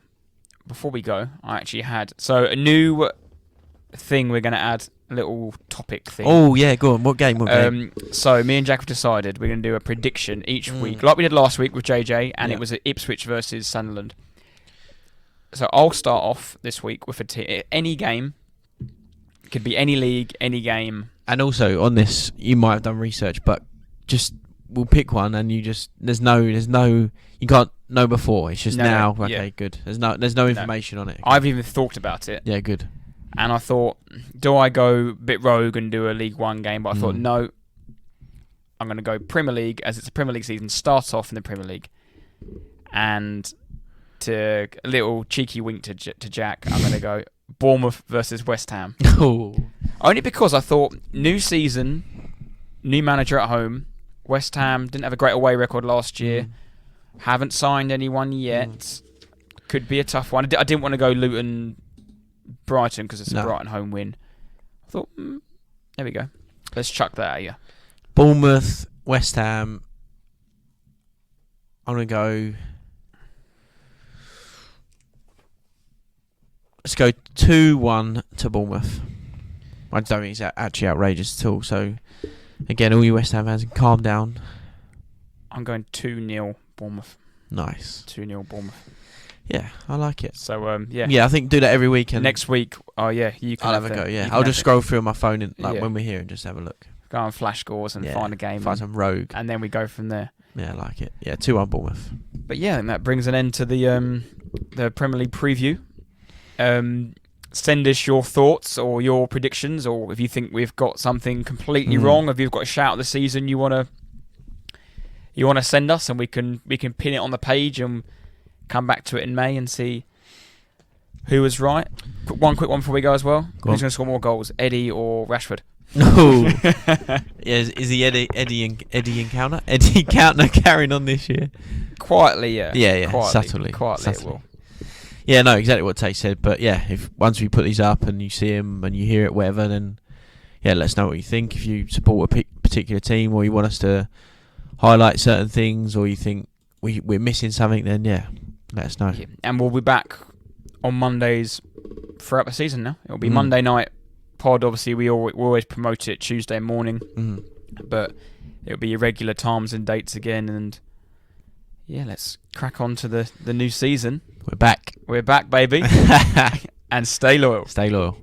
before we go, I actually had a new thing we're going to add, a little topic thing. Oh, yeah, go on. What game? So me and Jack have decided we're going to do a prediction each week, like we did last week with JJ, and it was Ipswich versus Sunderland. So I'll start off this week with any game. Could be any league, any game. And also on this, you might have done research, but just we'll pick one, and there's no, you can't know before. It's just now. Okay, good. There's no information on it. Okay. I've even thought about it. Yeah, good. And I thought, do I go a bit rogue and do a League One game? But I thought, no, I'm going to go Premier League, as it's a Premier League season. Start off in the Premier League, and to a little cheeky wink to Jack, I'm going to go Bournemouth versus West Ham. Oh. Only because I thought, new season, new manager at home. West Ham didn't have a great away record last year. Haven't signed anyone yet. Could be a tough one. I didn't want to go Luton, Brighton, because it's a Brighton home win. I thought, there we go. Let's chuck that at you. Bournemouth, West Ham. I'm going to go... Let's go 2-1 to Bournemouth. I don't think it's actually outrageous at all. So, again, all you West Ham fans, calm down. I'm going 2-0 Bournemouth. Nice. 2-0 Bournemouth. Yeah, I like it. So, yeah. Yeah, I think do that every week. And next week, you can I'll have a go, yeah. I'll just scroll through on my phone when we're here and just have a look. Go on Flash Scores and find a game. Find some rogue. And then we go from there. Yeah, I like it. Yeah, 2-1 Bournemouth. But yeah, and that brings an end to the Premier League preview. Send us your thoughts or your predictions, or if you think we've got something completely wrong, if you've got a shout of the season you want to send us, and we can pin it on the page and come back to it in May and see who was right. One quick one before we go as well. Who's going to score more goals, Eddie or Rashford? No. Is the Eddie encounter? Eddie Cantona carrying on this year? Quietly, yeah. Yeah. Quietly Subtly. It will. Yeah, no, exactly what Tate said. But yeah, if once we put these up and you see him and you hear it, whatever, then let us know what you think. If you support a particular team, or you want us to highlight certain things, or you think we're missing something, then let us know. Yeah. And we'll be back on Mondays throughout the season now. It'll be Monday night pod. Obviously, we always promote it Tuesday morning, but it'll be irregular times and dates again. And yeah, let's crack on to the new season. We're back. We're back, baby. And stay loyal. Stay loyal.